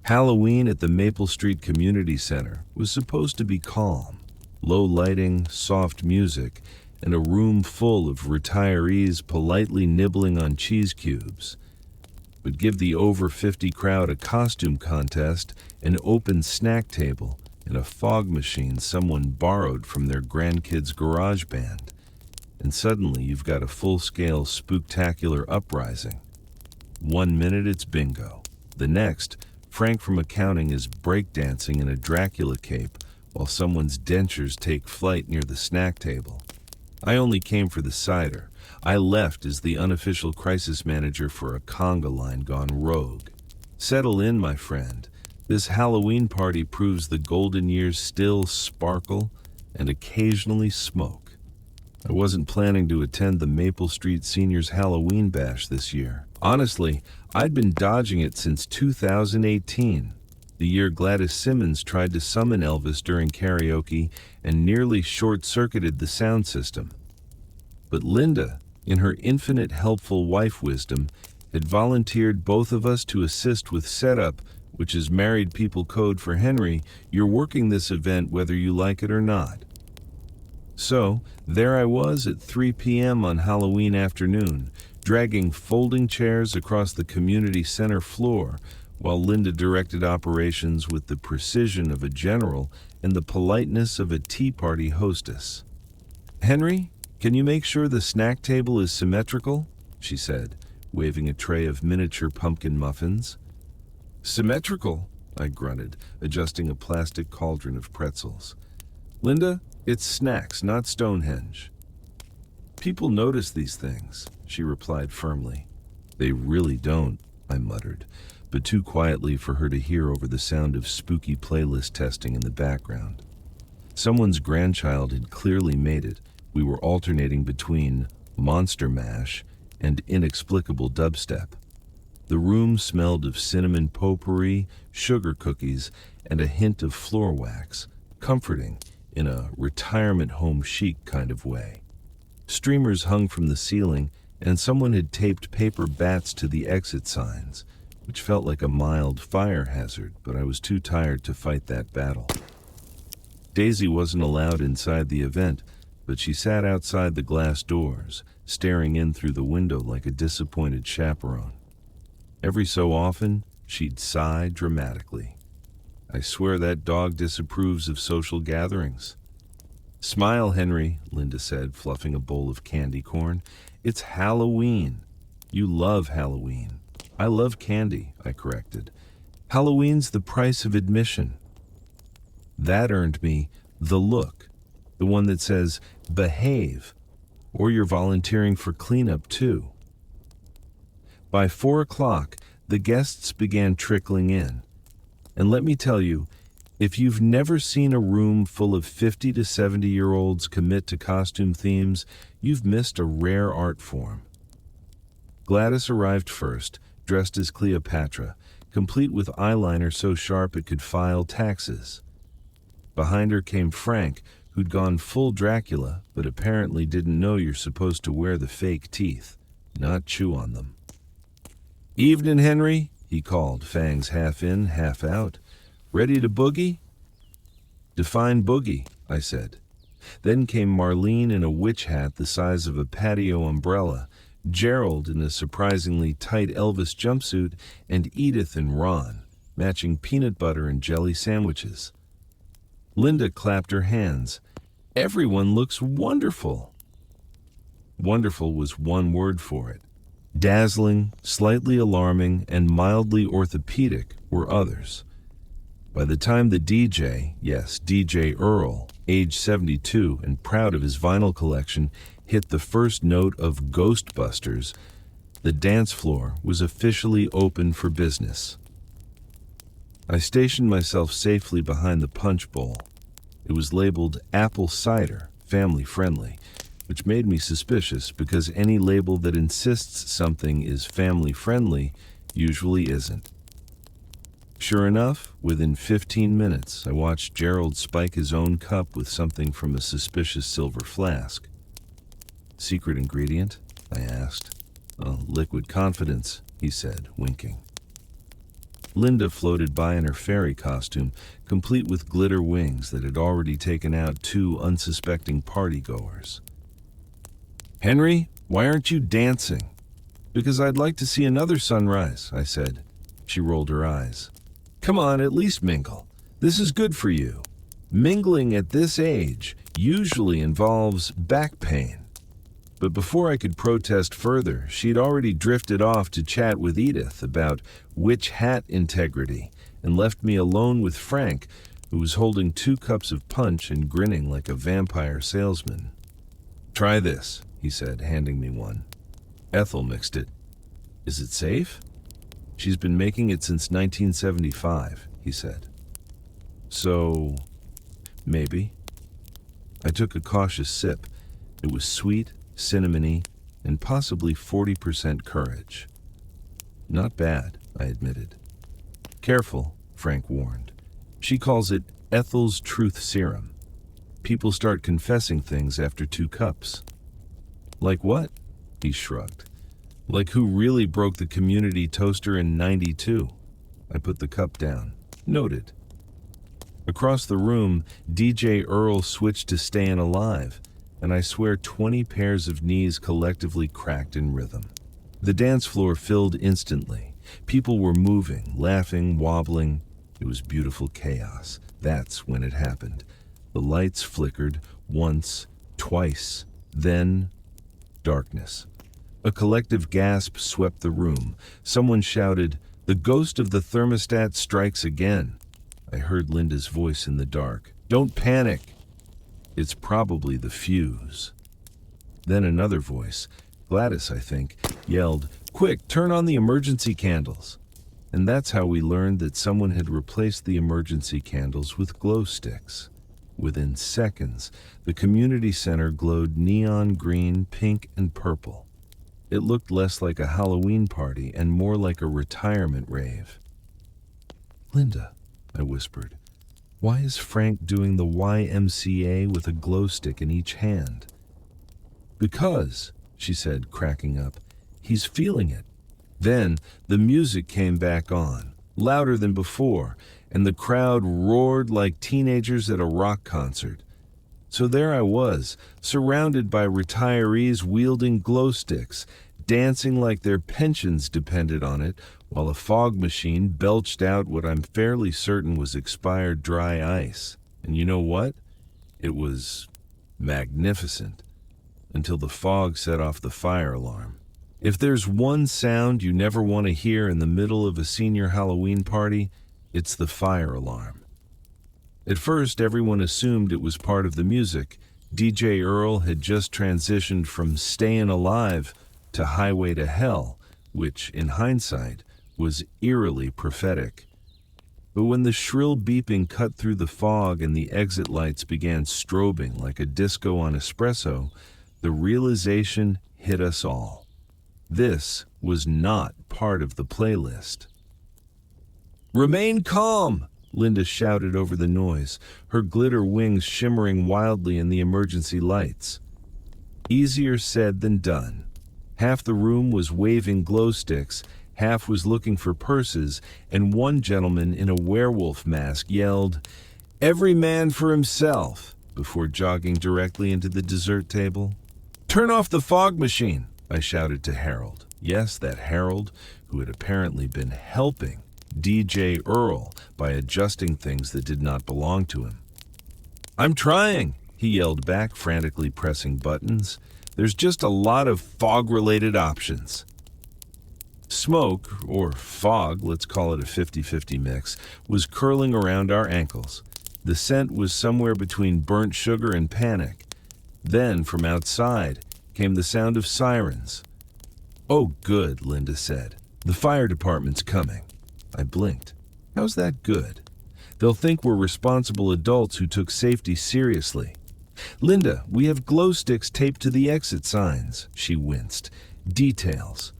Halloween at the Maple Street Community Center was supposed to be calm. Low lighting, soft music, and a room full of retirees politely nibbling on cheese cubes. But give the over 50 crowd a costume contest, an open snack table, and a fog machine someone borrowed from their grandkids' garage band, and suddenly you've got a full-scale spooktacular uprising. 1 minute it's bingo. The next, Frank from accounting is breakdancing in a Dracula cape while someone's dentures take flight near the snack table. I only came for the cider. I left as the unofficial crisis manager for a conga line gone rogue. Settle in, my friend. This Halloween party proves the golden years still sparkle and occasionally smoke. I wasn't planning to attend the Maple Street Seniors Halloween Bash this year. Honestly, I'd been dodging it since 2018, the year Gladys Simmons tried to summon Elvis during karaoke and nearly short-circuited the sound system. But Linda, in her infinite helpful wife wisdom, had volunteered both of us to assist with setup, which is married people code for Henry. You're working this event whether you like it or not. So, there I was at 3 p.m. on Halloween afternoon, dragging folding chairs across the community center floor, while Linda directed operations with the precision of a general and the politeness of a tea party hostess. "Henry, can you make sure the snack table is symmetrical?" she said, waving a tray of miniature pumpkin muffins. "Symmetrical?" I grunted, adjusting a plastic cauldron of pretzels. "Linda, it's snacks, not Stonehenge." "People notice these things," she replied firmly. "They really don't," I muttered, but too quietly for her to hear over the sound of spooky playlist testing in the background. Someone's grandchild had clearly made it. We were alternating between Monster Mash and inexplicable dubstep. The room smelled of cinnamon potpourri, sugar cookies, and a hint of floor wax, comforting in a retirement home chic kind of way. Streamers hung from the ceiling, and someone had taped paper bats to the exit signs, which felt like a mild fire hazard, but I was too tired to fight that battle. Daisy wasn't allowed inside the event, but she sat outside the glass doors, staring in through the window like a disappointed chaperone. Every so often, she'd sigh dramatically. "I swear that dog disapproves of social gatherings." "Smile, Henry," Linda said, fluffing a bowl of candy corn. "It's Halloween. You love Halloween." "I love candy," I corrected. "Halloween's the price of admission." That earned me the look, the one that says, "Behave, or you're volunteering for cleanup too." By 4 o'clock, the guests began trickling in. And let me tell you, if you've never seen a room full of 50 to 70-year-olds commit to costume themes, you've missed a rare art form. Gladys arrived first, dressed as Cleopatra, complete with eyeliner so sharp it could file taxes. Behind her came Frank, who'd gone full Dracula, but apparently didn't know you're supposed to wear the fake teeth, not chew on them. "Evening, Henry," he called, fangs half in, half out. "Ready to boogie?" "Define boogie," I said. Then came Marlene in a witch hat the size of a patio umbrella, Gerald in a surprisingly tight Elvis jumpsuit, and Edith and Ron, matching peanut butter and jelly sandwiches. Linda clapped her hands. "Everyone looks wonderful." Wonderful was one word for it. Dazzling, slightly alarming, and mildly orthopedic were others. By the time the DJ, yes, DJ Earl, age 72 and proud of his vinyl collection, hit the first note of Ghostbusters, the dance floor was officially open for business. I stationed myself safely behind the punch bowl. It was labeled apple cider, family friendly, which made me suspicious because any label that insists something is family friendly usually isn't. Sure enough, within 15 minutes, I watched Gerald spike his own cup with something from a suspicious silver flask. "Secret ingredient?" I asked. "Liquid confidence," he said, winking. Linda floated by in her fairy costume, complete with glitter wings that had already taken out two unsuspecting partygoers. "Henry, why aren't you dancing?" "Because I'd like to see another sunrise," I said. She rolled her eyes. "Come on, at least mingle. This is good for you." Mingling at this age usually involves back pain. But before I could protest further, she'd already drifted off to chat with Edith about witch hat integrity and left me alone with Frank, who was holding 2 cups of punch and grinning like a vampire salesman. "Try this," he said, handing me one. "Ethel mixed it." "Is it safe?" "She's been making it since 1975, he said. "So, maybe." I took a cautious sip. It was sweet, cinnamony, and possibly 40% courage. "Not bad," I admitted. "Careful," Frank warned. "She calls it Ethel's Truth Serum. People start confessing things after 2 cups." "Like what?" He shrugged. "Like who really broke the community toaster in '92. I put the cup down. Noted. Across the room, DJ Earl switched to Stayin' Alive, and I swear 20 pairs of knees collectively cracked in rhythm. The dance floor filled instantly. People were moving, laughing, wobbling. It was beautiful chaos. That's when it happened. The lights flickered, once, twice, then darkness. A collective gasp swept the room. Someone shouted, "The ghost of the thermostat strikes again." I heard Linda's voice in the dark. "Don't panic. It's probably the fuse." Then another voice, Gladys I think, yelled, "Quick, turn on the emergency candles." And that's how we learned that someone had replaced the emergency candles with glow sticks. Within seconds, the community center glowed neon green, pink, and purple. It looked less like a Halloween party and more like a retirement rave. "Linda," I whispered, "why is Frank doing the YMCA with a glow stick in each hand?" "Because," she said, cracking up, "he's feeling it." Then the music came back on, louder than before, and the crowd roared like teenagers at a rock concert. So there I was, surrounded by retirees wielding glow sticks, dancing like their pensions depended on it, while a fog machine belched out what I'm fairly certain was expired dry ice. And you know what? It was magnificent, until the fog set off the fire alarm. If there's one sound you never want to hear in the middle of a senior Halloween party, it's the fire alarm. At first, everyone assumed it was part of the music. DJ Earl had just transitioned from Stayin' Alive to Highway to Hell, which, in hindsight, was eerily prophetic. But when the shrill beeping cut through the fog and the exit lights began strobing like a disco on espresso, the realization hit us all. This was not part of the playlist. "Remain calm!" Linda shouted over the noise, her glitter wings shimmering wildly in the emergency lights. Easier said than done. Half the room was waving glow sticks, half was looking for purses, and one gentleman in a werewolf mask yelled, "Every man for himself," before jogging directly into the dessert table. "Turn off the fog machine," I shouted to Harold. Yes, that Harold, who had apparently been helping DJ Earl by adjusting things that did not belong to him. "I'm trying," he yelled back, frantically pressing buttons. "There's just a lot of fog-related options." Smoke, or fog, let's call it a 50-50 mix, was curling around our ankles. The scent was somewhere between burnt sugar and panic. Then, from outside, came the sound of sirens. "Oh, good," Linda said. "The fire department's coming." I blinked. "How's that good? They'll think we're responsible adults who took safety seriously." "Linda, we have glow sticks taped to the exit signs," she winced. "Details."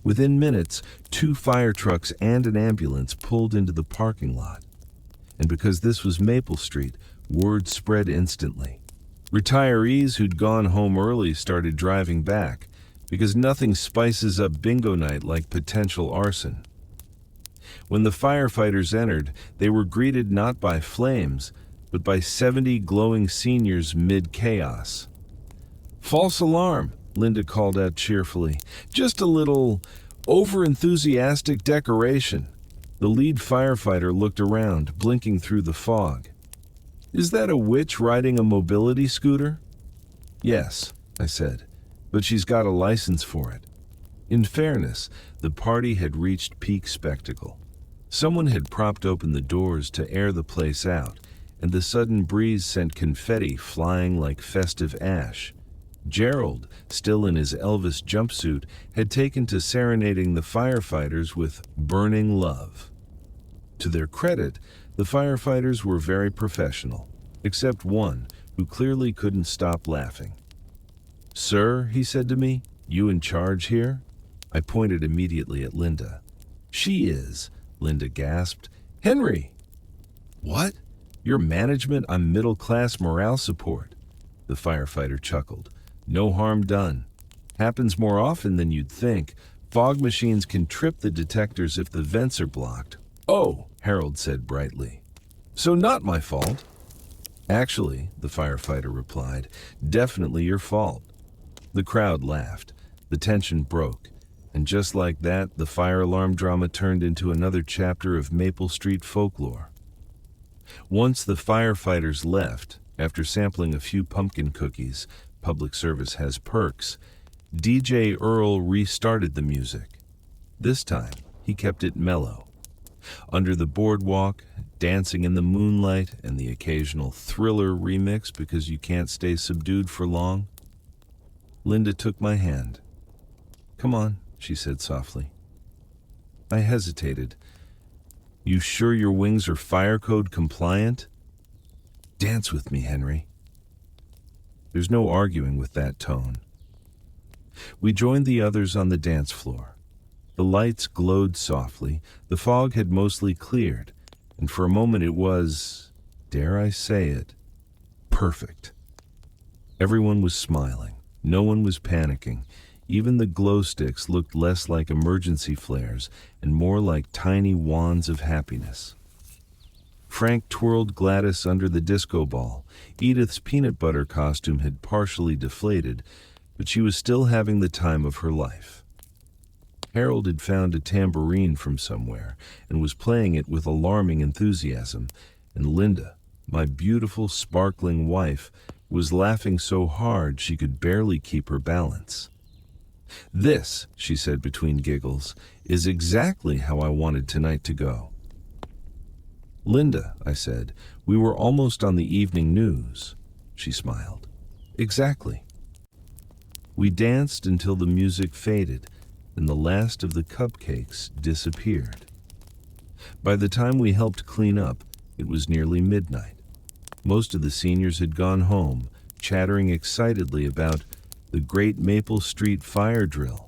Within minutes, 2 fire trucks and an ambulance pulled into the parking lot. And because this was Maple Street, word spread instantly. Retirees who'd gone home early started driving back, because nothing spices up bingo night like potential arson. When the firefighters entered, they were greeted not by flames, but by 70 glowing seniors mid-chaos. "False alarm," Linda called out cheerfully. "Just a little over-enthusiastic decoration." The lead firefighter looked around, blinking through the fog. "Is that a witch riding a mobility scooter?" "Yes," I said, "but she's got a license for it." In fairness, the party had reached peak spectacle. Someone had propped open the doors to air the place out, and the sudden breeze sent confetti flying like festive ash. Gerald, still in his Elvis jumpsuit, had taken to serenading the firefighters with "Burning Love." To their credit, the firefighters were very professional, except one, who clearly couldn't stop laughing. "Sir," he said to me, "you in charge here?" I pointed immediately at Linda. "She is," Linda gasped. "Henry!" "What? You're management, I'm middle-class morale support." The firefighter chuckled. "No harm done. Happens more often than you'd think. Fog machines can trip the detectors if the vents are blocked." "Oh," Harold said brightly. "So not my fault?" "Actually," the firefighter replied, "definitely your fault." The crowd laughed. The tension broke. And just like that, the fire alarm drama turned into another chapter of Maple Street folklore. Once the firefighters left, after sampling a few pumpkin cookies, public service has perks, DJ Earl restarted the music. This time, he kept it mellow. Under the boardwalk, Dancing in the Moonlight, and the occasional Thriller remix because you can't stay subdued for long. Linda took my hand. "Come on," she said softly. I hesitated. "You sure your wings are fire code compliant?" "Dance with me, Henry." There's no arguing with that tone. We joined the others on the dance floor. The lights glowed softly, the fog had mostly cleared, and for a moment it was, dare I say it, perfect. Everyone was smiling. No one was panicking. Even the glow sticks looked less like emergency flares and more like tiny wands of happiness. Frank twirled Gladys under the disco ball. Edith's peanut butter costume had partially deflated, but she was still having the time of her life. Harold had found a tambourine from somewhere and was playing it with alarming enthusiasm, and Linda, my beautiful, sparkling wife, was laughing so hard she could barely keep her balance. "This," she said between giggles, "is exactly how I wanted tonight to go." "Linda," I said, "we were almost on the evening news." She smiled. "Exactly." We danced until the music faded and the last of the cupcakes disappeared. By the time we helped clean up, it was nearly midnight. Most of the seniors had gone home, chattering excitedly about the Great Maple Street Fire Drill.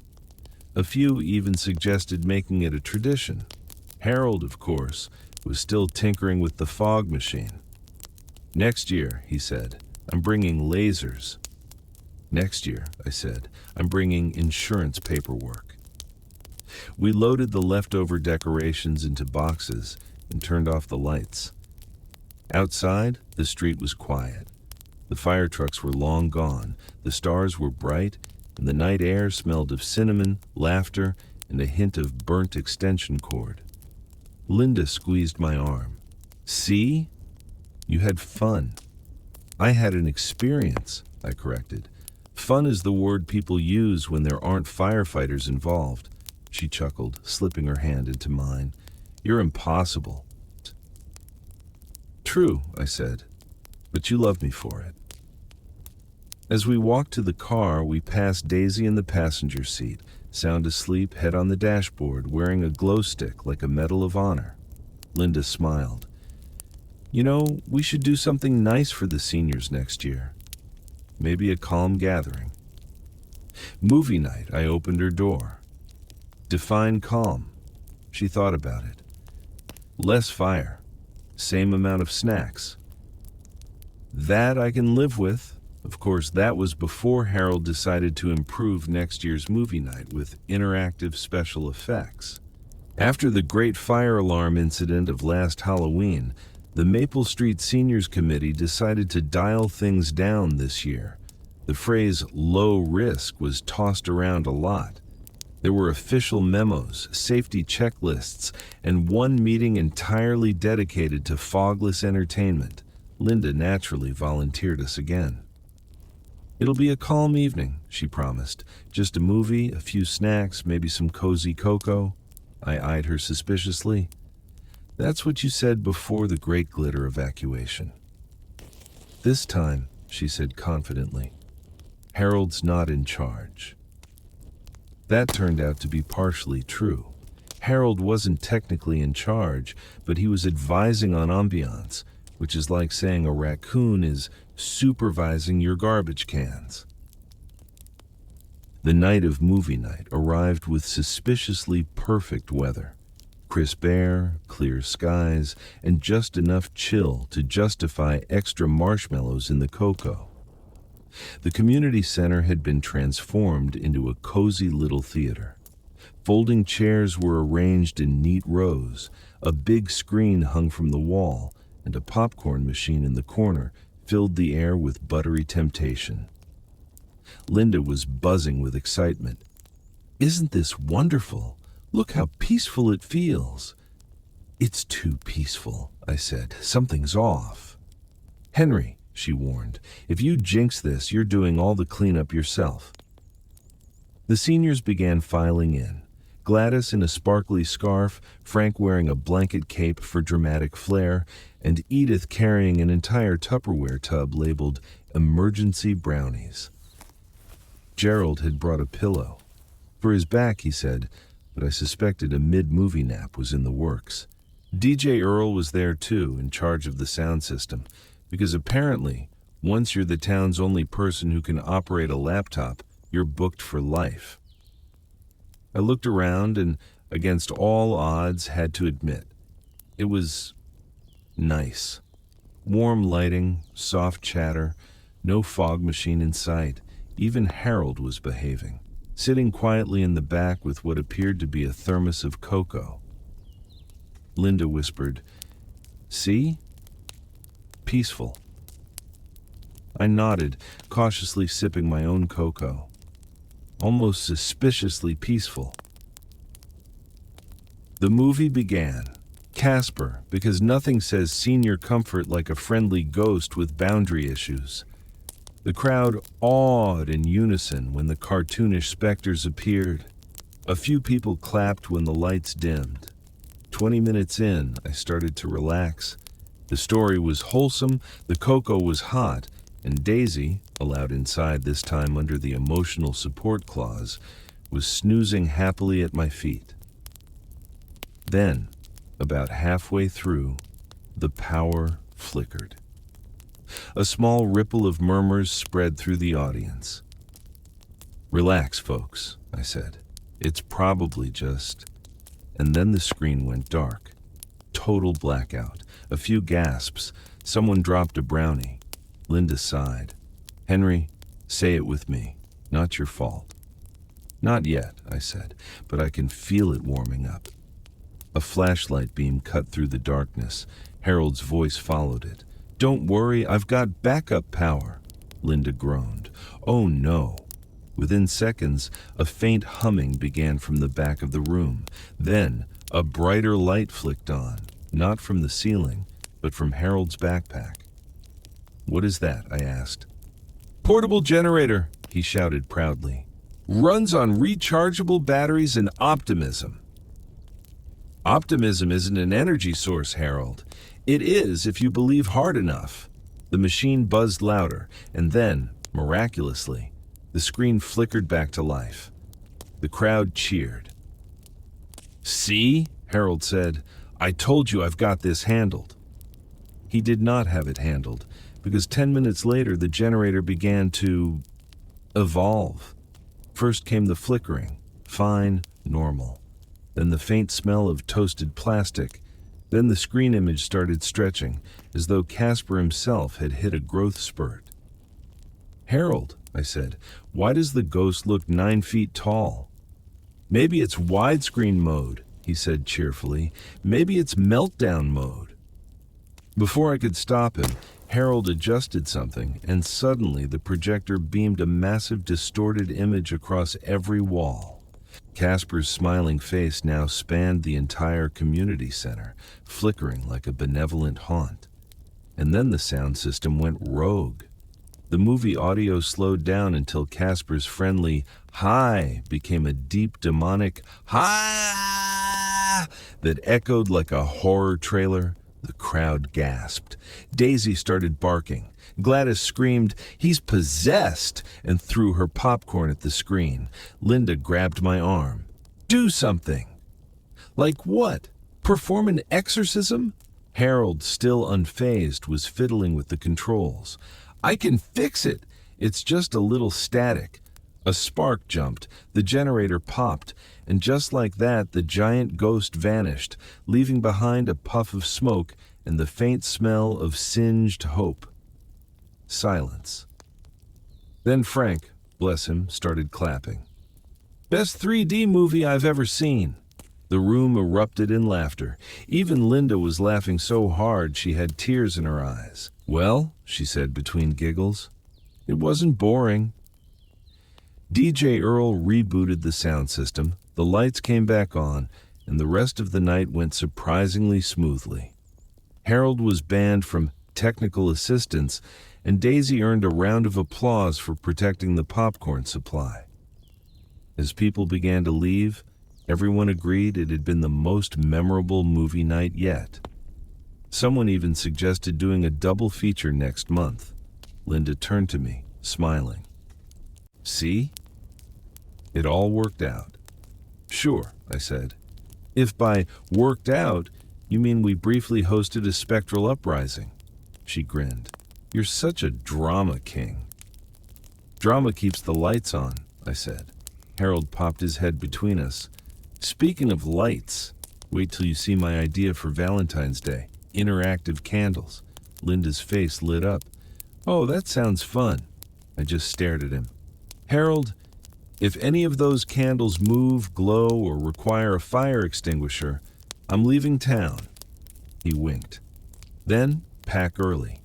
A few even suggested making it a tradition. Harold, of course, was still tinkering with the fog machine. "Next year," he said, "I'm bringing lasers." "Next year," I said, "I'm bringing insurance paperwork." We loaded the leftover decorations into boxes and turned off the lights. Outside, the street was quiet. The fire trucks were long gone, the stars were bright, and the night air smelled of cinnamon, laughter, and a hint of burnt extension cord. Linda squeezed my arm. "See? You had fun." "I had an experience," I corrected. "Fun is the word people use when there aren't firefighters involved." She chuckled, slipping her hand into mine. "You're impossible." "True," I said, "but you love me for it." As we walked to the car, we passed Daisy in the passenger seat, sound asleep, head on the dashboard, wearing a glow stick like a Medal of Honor. Linda smiled. "You know, we should do something nice for the seniors next year. Maybe a calm gathering." "Movie night," I opened her door. "Define calm." She thought about it. "Less fire. Same amount of snacks." "That I can live with." Of course, that was before Harold decided to improve next year's movie night with interactive special effects. After the great fire alarm incident of last Halloween, the Maple Street Seniors Committee decided to dial things down this year. The phrase low risk was tossed around a lot. There were official memos, safety checklists, and one meeting entirely dedicated to fogless entertainment. Linda naturally volunteered us again. "It'll be a calm evening," she promised. "Just a movie, a few snacks, maybe some cozy cocoa." I eyed her suspiciously. "That's what you said before the Great Glitter evacuation." "This time," she said confidently, "Harold's not in charge." That turned out to be partially true. Harold wasn't technically in charge, but he was advising on ambiance, which is like saying a raccoon is supervising your garbage cans. The night of movie night arrived with suspiciously perfect weather. Crisp air, clear skies, and just enough chill to justify extra marshmallows in the cocoa. The community center had been transformed into a cozy little theater. Folding chairs were arranged in neat rows, a big screen hung from the wall, and a popcorn machine in the corner filled the air with buttery temptation. Linda was buzzing with excitement. "Isn't this wonderful? Look how peaceful it feels." "It's too peaceful," I said. "Something's off." "Henry," she warned, "if you jinx this, you're doing all the cleanup yourself." The seniors began filing in. Gladys in a sparkly scarf, Frank wearing a blanket cape for dramatic flair, and Edith carrying an entire Tupperware tub labeled "Emergency Brownies." Gerald had brought a pillow. For his back, he said, but I suspected a mid-movie nap was in the works. DJ Earl was there too, in charge of the sound system, because apparently, once you're the town's only person who can operate a laptop, you're booked for life. I looked around and, against all odds, had to admit, it was nice. Warm lighting, soft chatter, no fog machine in sight. Even Harold was behaving, sitting quietly in the back with what appeared to be a thermos of cocoa. Linda whispered, "See? Peaceful." I nodded, cautiously sipping my own cocoa. Almost suspiciously peaceful. The movie began. Casper, because nothing says senior comfort like a friendly ghost with boundary issues. The crowd awed in unison when the cartoonish specters appeared. A few people clapped when the lights dimmed. 20 minutes in, I started to relax. The story was wholesome, the cocoa was hot, and Daisy, allowed inside this time under the emotional support clause, was snoozing happily at my feet. Then, about halfway through, the power flickered. A small ripple of murmurs spread through the audience. "Relax, folks," I said. "It's probably just..." And then the screen went dark. Total blackout. A few gasps. Someone dropped a brownie. Linda sighed. "Henry, say it with me. Not your fault." "Not yet," I said, "but I can feel it warming up." A flashlight beam cut through the darkness. Harold's voice followed it. "Don't worry, I've got backup power." Linda groaned. "Oh no." Within seconds, a faint humming began from the back of the room. Then, a brighter light flicked on, not from the ceiling, but from Harold's backpack. "What is that?" I asked. "Portable generator," he shouted proudly. "Runs on rechargeable batteries and optimism." "Optimism isn't an energy source, Harold. It is if you believe hard enough." The machine buzzed louder, and then, miraculously, the screen flickered back to life. The crowd cheered. "See?" Harold said. "I told you I've got this handled." He did not have it handled, because 10 minutes later the generator began to evolve. First came the flickering, fine, normal. Then the faint smell of toasted plastic. Then the screen image started stretching, as though Casper himself had hit a growth spurt. "Harold," I said, "why does the ghost look 9 feet tall?" "Maybe it's widescreen mode," he said cheerfully. Maybe it's meltdown mode. Before I could stop him, Harold adjusted something, and suddenly the projector beamed a massive distorted image across every wall. Casper's smiling face now spanned the entire community center, flickering like a benevolent haunt. And then the sound system went rogue. The movie audio slowed down until Casper's friendly "hi" became a deep demonic "hi" that echoed like a horror trailer. The crowd gasped. Daisy started barking. Gladys screamed, "He's possessed," and threw her popcorn at the screen. Linda grabbed my arm. "Do something." "Like what? Perform an exorcism?" Harold, still unfazed, was fiddling with the controls. "I can fix it. It's just a little static." A spark jumped, the generator popped, and just like that, the giant ghost vanished, leaving behind a puff of smoke and the faint smell of singed hope. Silence. Then Frank, bless him, started clapping. "Best 3D movie I've ever seen." The room erupted in laughter. Even Linda was laughing so hard she had tears in her eyes. "Well," she said between giggles, "it wasn't boring." DJ Earl rebooted the sound system, the lights came back on, and the rest of the night went surprisingly smoothly. Harold was banned from technical assistance, and Daisy earned a round of applause for protecting the popcorn supply. As people began to leave, everyone agreed it had been the most memorable movie night yet. Someone even suggested doing a double feature next month. Linda turned to me, smiling. "See? It all worked out." "Sure," I said. "If by worked out, you mean we briefly hosted a spectral uprising." She grinned. "You're such a drama king." "Drama keeps the lights on," I said. Harold popped his head between us. "Speaking of lights, wait till you see my idea for Valentine's Day. Interactive candles." Linda's face lit up. "Oh, that sounds fun." I just stared at him. "Harold, if any of those candles move, glow, or require a fire extinguisher, I'm leaving town." He winked. "Then pack early."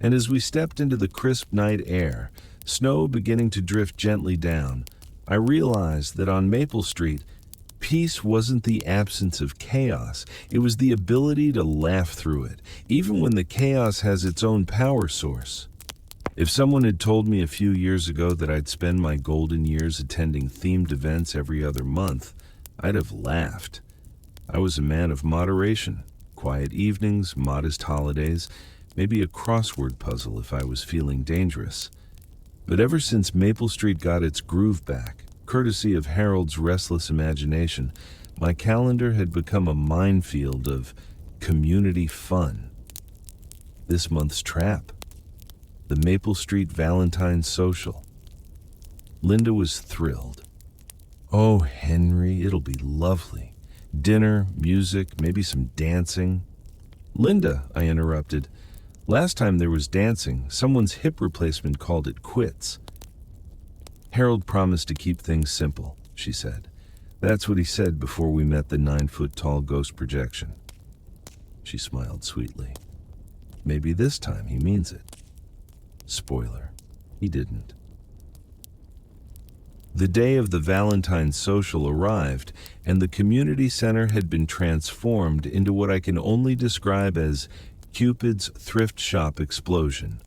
And as we stepped into the crisp night air, snow beginning to drift gently down, I realized that on Maple Street, peace wasn't the absence of chaos, it was the ability to laugh through it, even when the chaos has its own power source. If someone had told me a few years ago that I'd spend my golden years attending themed events every other month, I'd have laughed. I was a man of moderation, quiet evenings, modest holidays, maybe a crossword puzzle if I was feeling dangerous. But ever since Maple Street got its groove back, courtesy of Harold's restless imagination, my calendar had become a minefield of community fun. This month's trap. The Maple Street Valentine's Social. Linda was thrilled. "Oh, Henry, it'll be lovely. Dinner, music, maybe some dancing." "Linda," I interrupted, "last time there was dancing, someone's hip replacement called it quits." "Harold promised to keep things simple," she said. "That's what he said before we met the 9-foot-tall ghost projection." She smiled sweetly. "Maybe this time he means it." Spoiler, he didn't. The day of the Valentine's Social arrived, and the community center had been transformed into what I can only describe as Cupid's thrift shop explosion.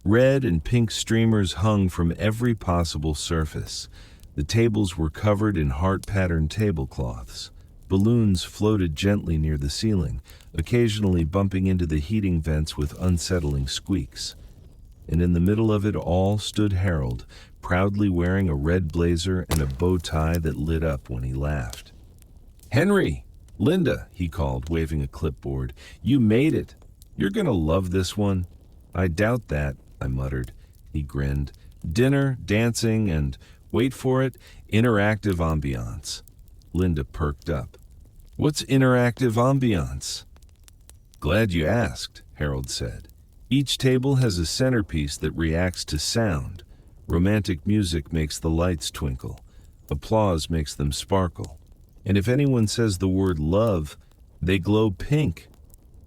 Red and pink streamers hung from every possible surface. The tables were covered in heart-patterned tablecloths. Balloons floated gently near the ceiling, occasionally bumping into the heating vents with unsettling squeaks. And in the middle of it all stood Harold, proudly wearing a red blazer and a bow tie that lit up when he laughed. "Henry! Linda!" he called, waving a clipboard. "You made it! You're gonna love this one." "I doubt that," I muttered. He grinned. "Dinner, dancing, and, wait for it, interactive ambiance." Linda perked up. "What's interactive ambiance?" "Glad you asked," Harold said. "Each table has a centerpiece that reacts to sound. Romantic music makes the lights twinkle. Applause makes them sparkle. And if anyone says the word love, they glow pink.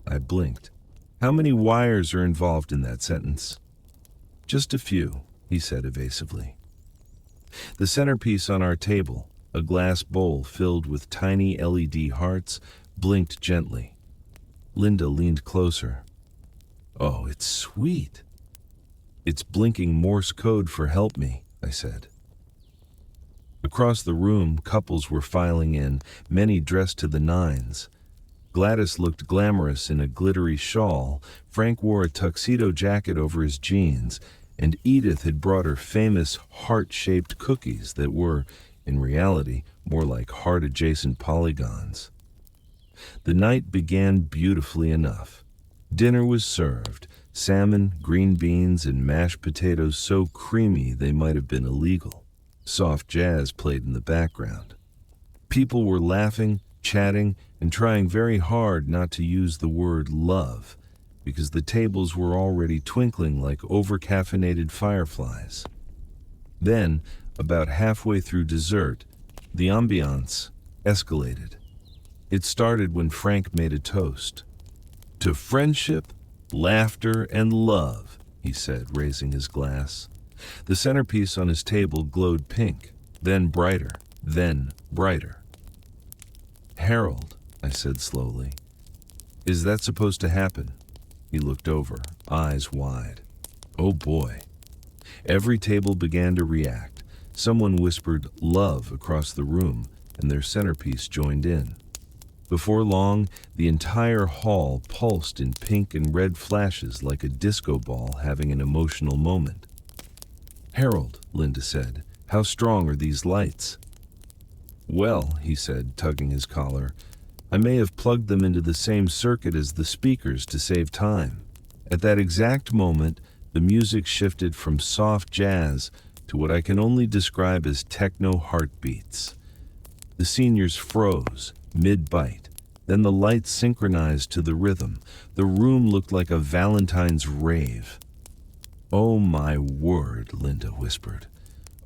I blinked. How many wires are involved in that sentence? Just a few, he said evasively. The centerpiece on our table, a glass bowl filled with tiny LED hearts, blinked gently. Linda leaned closer. Oh, it's sweet. It's blinking Morse code for help me, I said. Across the room, couples were filing in, many dressed to the nines. Gladys looked glamorous in a glittery shawl, Frank wore a tuxedo jacket over his jeans, and Edith had brought her famous heart-shaped cookies that were, in reality, more like heart-adjacent polygons. The night began beautifully enough. Dinner was served, salmon, green beans, and mashed potatoes so creamy they might have been illegal. Soft jazz played in the background. People were laughing, chatting, and trying very hard not to use the word love, because the tables were already twinkling like over-caffeinated fireflies. Then, about halfway through dessert, the ambiance escalated. It started when Frank made a toast. To friendship, laughter, and love, he said, raising his glass. The centerpiece on his table glowed pink, then brighter, then brighter. Harold, I said slowly, is that supposed to happen? He looked over, eyes wide. Oh boy. Every table began to react. Someone whispered love across the room, and their centerpiece joined in. Before long, the entire hall pulsed in pink and red flashes like a disco ball having an emotional moment. Harold, Linda said, how strong are these lights? Well, he said, tugging his collar, I may have plugged them into the same circuit as the speakers to save time. At that exact moment, the music shifted from soft jazz to what I can only describe as techno heartbeats. The seniors froze, mid-bite. Then the lights synchronized to the rhythm. The room looked like a Valentine's rave. Oh my word, Linda whispered.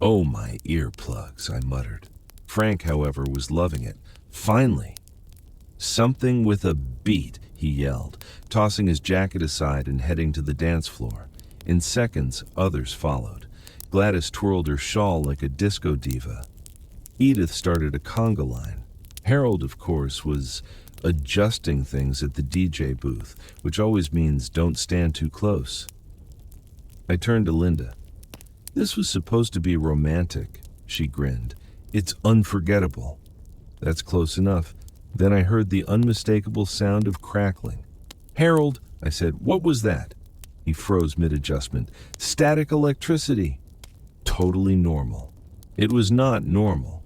Oh my earplugs, I muttered. Frank, however, was loving it. Finally. Something with a beat, he yelled, tossing his jacket aside and heading to the dance floor. In seconds, others followed. Gladys twirled her shawl like a disco diva. Edith started a conga line. Harold, of course, was adjusting things at the DJ booth, which always means don't stand too close. I turned to Linda. This was supposed to be romantic, she grinned. It's unforgettable. That's close enough. Then I heard the unmistakable sound of crackling. Harold, I said, what was that? He froze mid-adjustment. Static electricity. Totally normal. It was not normal.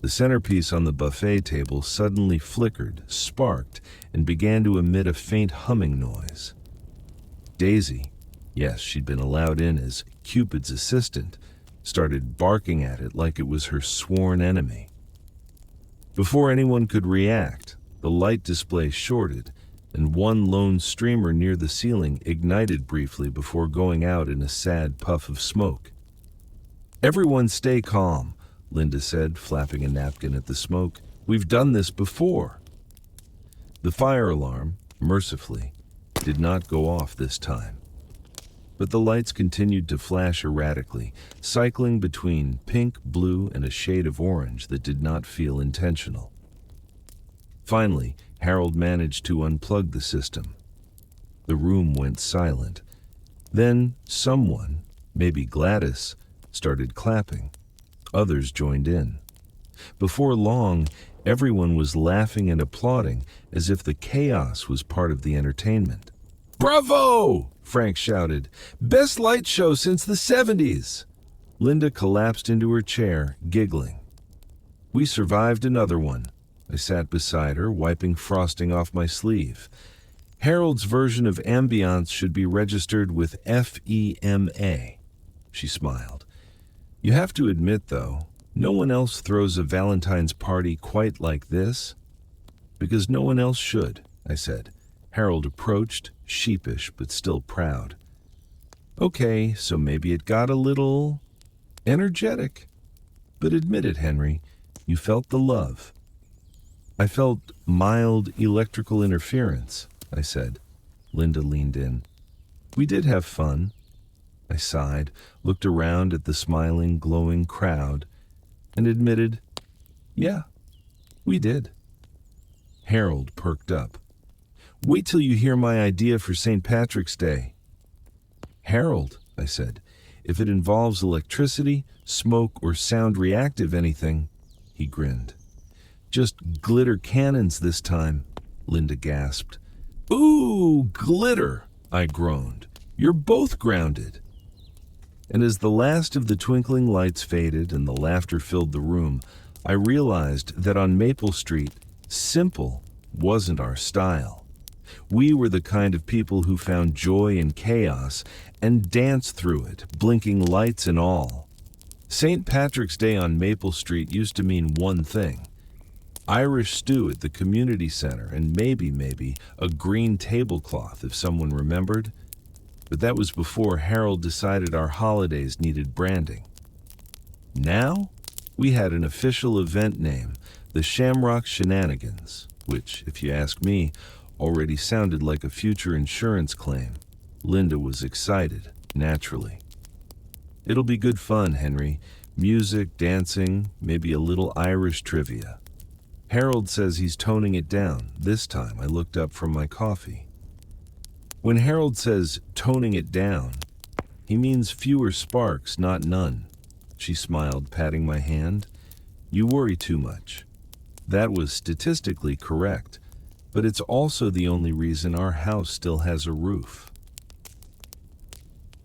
The centerpiece on the buffet table suddenly flickered, sparked, and began to emit a faint humming noise. Daisy, yes, she'd been allowed in as Cupid's assistant, started barking at it like it was her sworn enemy. Before anyone could react, the light display shorted, and one lone streamer near the ceiling ignited briefly before going out in a sad puff of smoke. Everyone stay calm, Linda said, flapping a napkin at the smoke. We've done this before. The fire alarm, mercifully, did not go off this time. But the lights continued to flash erratically, cycling between pink, blue, and a shade of orange that did not feel intentional. Finally, Harold managed to unplug the system. The room went silent. Then someone, maybe Gladys, started clapping. Others joined in. Before long, everyone was laughing and applauding as if the chaos was part of the entertainment. Bravo! Frank shouted. Best light show since the 70s. Linda collapsed into her chair, giggling. We survived another one. I sat beside her, wiping frosting off my sleeve. Harold's version of ambiance should be registered with FEMA. She smiled. You have to admit, though, no one else throws a Valentine's party quite like this. Because no one else should, I said. Harold approached, sheepish but still proud. Okay, so maybe it got a little energetic. But admit it, Henry, you felt the love. I felt mild electrical interference, I said. Linda leaned in. We did have fun. I sighed, looked around at the smiling, glowing crowd, and admitted, yeah, we did. Harold perked up. Wait till you hear my idea for St. Patrick's Day. Harold, I said, if it involves electricity, smoke, or sound reactive anything, he grinned. Just glitter cannons this time, Linda gasped. Ooh, glitter, I groaned. You're both grounded. And as the last of the twinkling lights faded and the laughter filled the room, I realized that on Maple Street, simple wasn't our style. We were the kind of people who found joy in chaos and danced through it, blinking lights and all. St. Patrick's Day on Maple Street used to mean one thing: Irish stew at the community center and maybe a green tablecloth if someone remembered. But that was before Harold decided our holidays needed branding. Now, we had an official event name, the Shamrock Shenanigans, which, if you ask me, already sounded like a future insurance claim. Linda was excited, naturally. It'll be good fun, Henry. Music, dancing, maybe a little Irish trivia. Harold says he's toning it down. This time I looked up from my coffee. When Harold says toning it down, he means fewer sparks, not none. She smiled, patting my hand. You worry too much. That was statistically correct, but it's also the only reason our house still has a roof.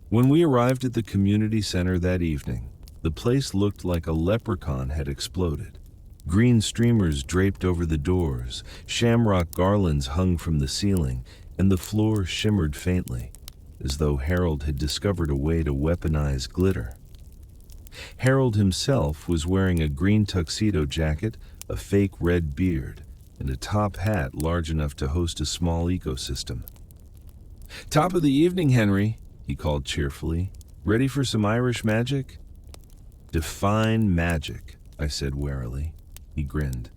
When we arrived at the community center that evening, the place looked like a leprechaun had exploded. Green streamers draped over the doors, shamrock garlands hung from the ceiling, and the floor shimmered faintly, as though Harold had discovered a way to weaponize glitter. Harold himself was wearing a green tuxedo jacket, a fake red beard, and a top hat large enough to host a small ecosystem. Top of the evening, Henry, he called cheerfully. Ready for some Irish magic? Define magic, I said warily. He grinned.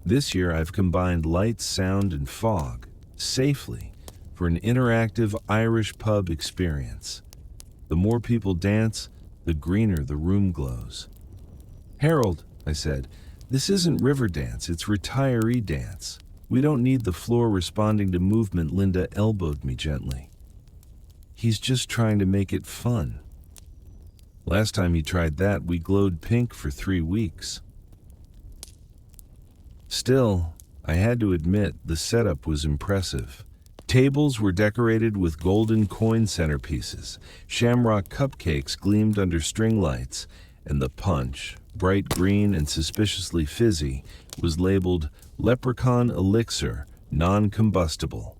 This year I've combined light, sound, and fog, safely, for an interactive Irish pub experience. The more people dance, the greener the room glows. Harold, I said, this isn't river dance, it's retiree dance. We don't need the floor responding to movement. Linda elbowed me gently. He's just trying to make it fun. Last time he tried that, we glowed pink for 3 weeks. Still, I had to admit the setup was impressive. Tables were decorated with golden coin centerpieces, shamrock cupcakes gleamed under string lights, and the punch, bright green and suspiciously fizzy, was labeled Leprechaun Elixir, non-combustible.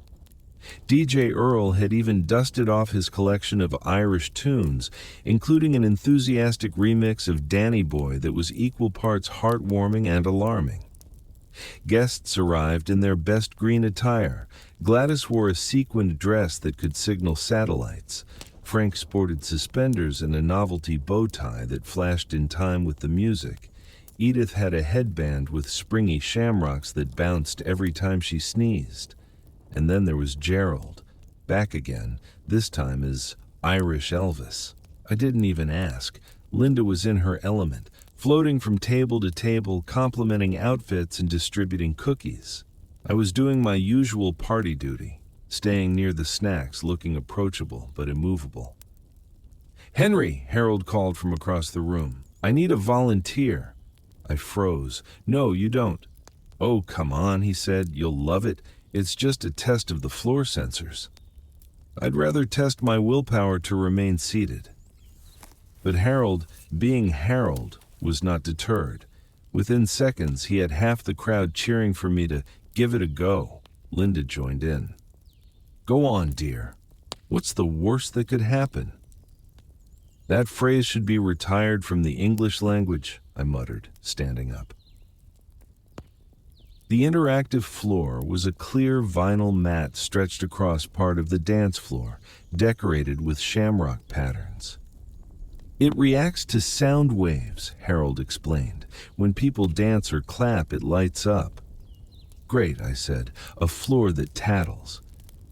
DJ Earl had even dusted off his collection of Irish tunes, including an enthusiastic remix of Danny Boy that was equal parts heartwarming and alarming. Guests arrived in their best green attire. Gladys wore a sequined dress that could signal satellites. Frank sported suspenders and a novelty bow tie that flashed in time with the music. Edith had a headband with springy shamrocks that bounced every time she sneezed. And then there was Gerald, back again, this time as Irish Elvis. I didn't even ask. Linda was in her element, floating from table to table, complimenting outfits and distributing cookies. I was doing my usual party duty, staying near the snacks, looking approachable but immovable. Henry, Harold called from across the room. I need a volunteer. I froze. No, you don't. Oh, come on, he said. You'll love it. It's just a test of the floor sensors. I'd rather test my willpower to remain seated. But Harold, being Harold, was not deterred. Within seconds, he had half the crowd cheering for me to give it a go. Linda joined in. Go on, dear. What's the worst that could happen? That phrase should be retired from the English language, I muttered, standing up. The interactive floor was a clear vinyl mat stretched across part of the dance floor, decorated with shamrock patterns. It reacts to sound waves, Harold explained. When people dance or clap, it lights up. Great, I said, a floor that tattles.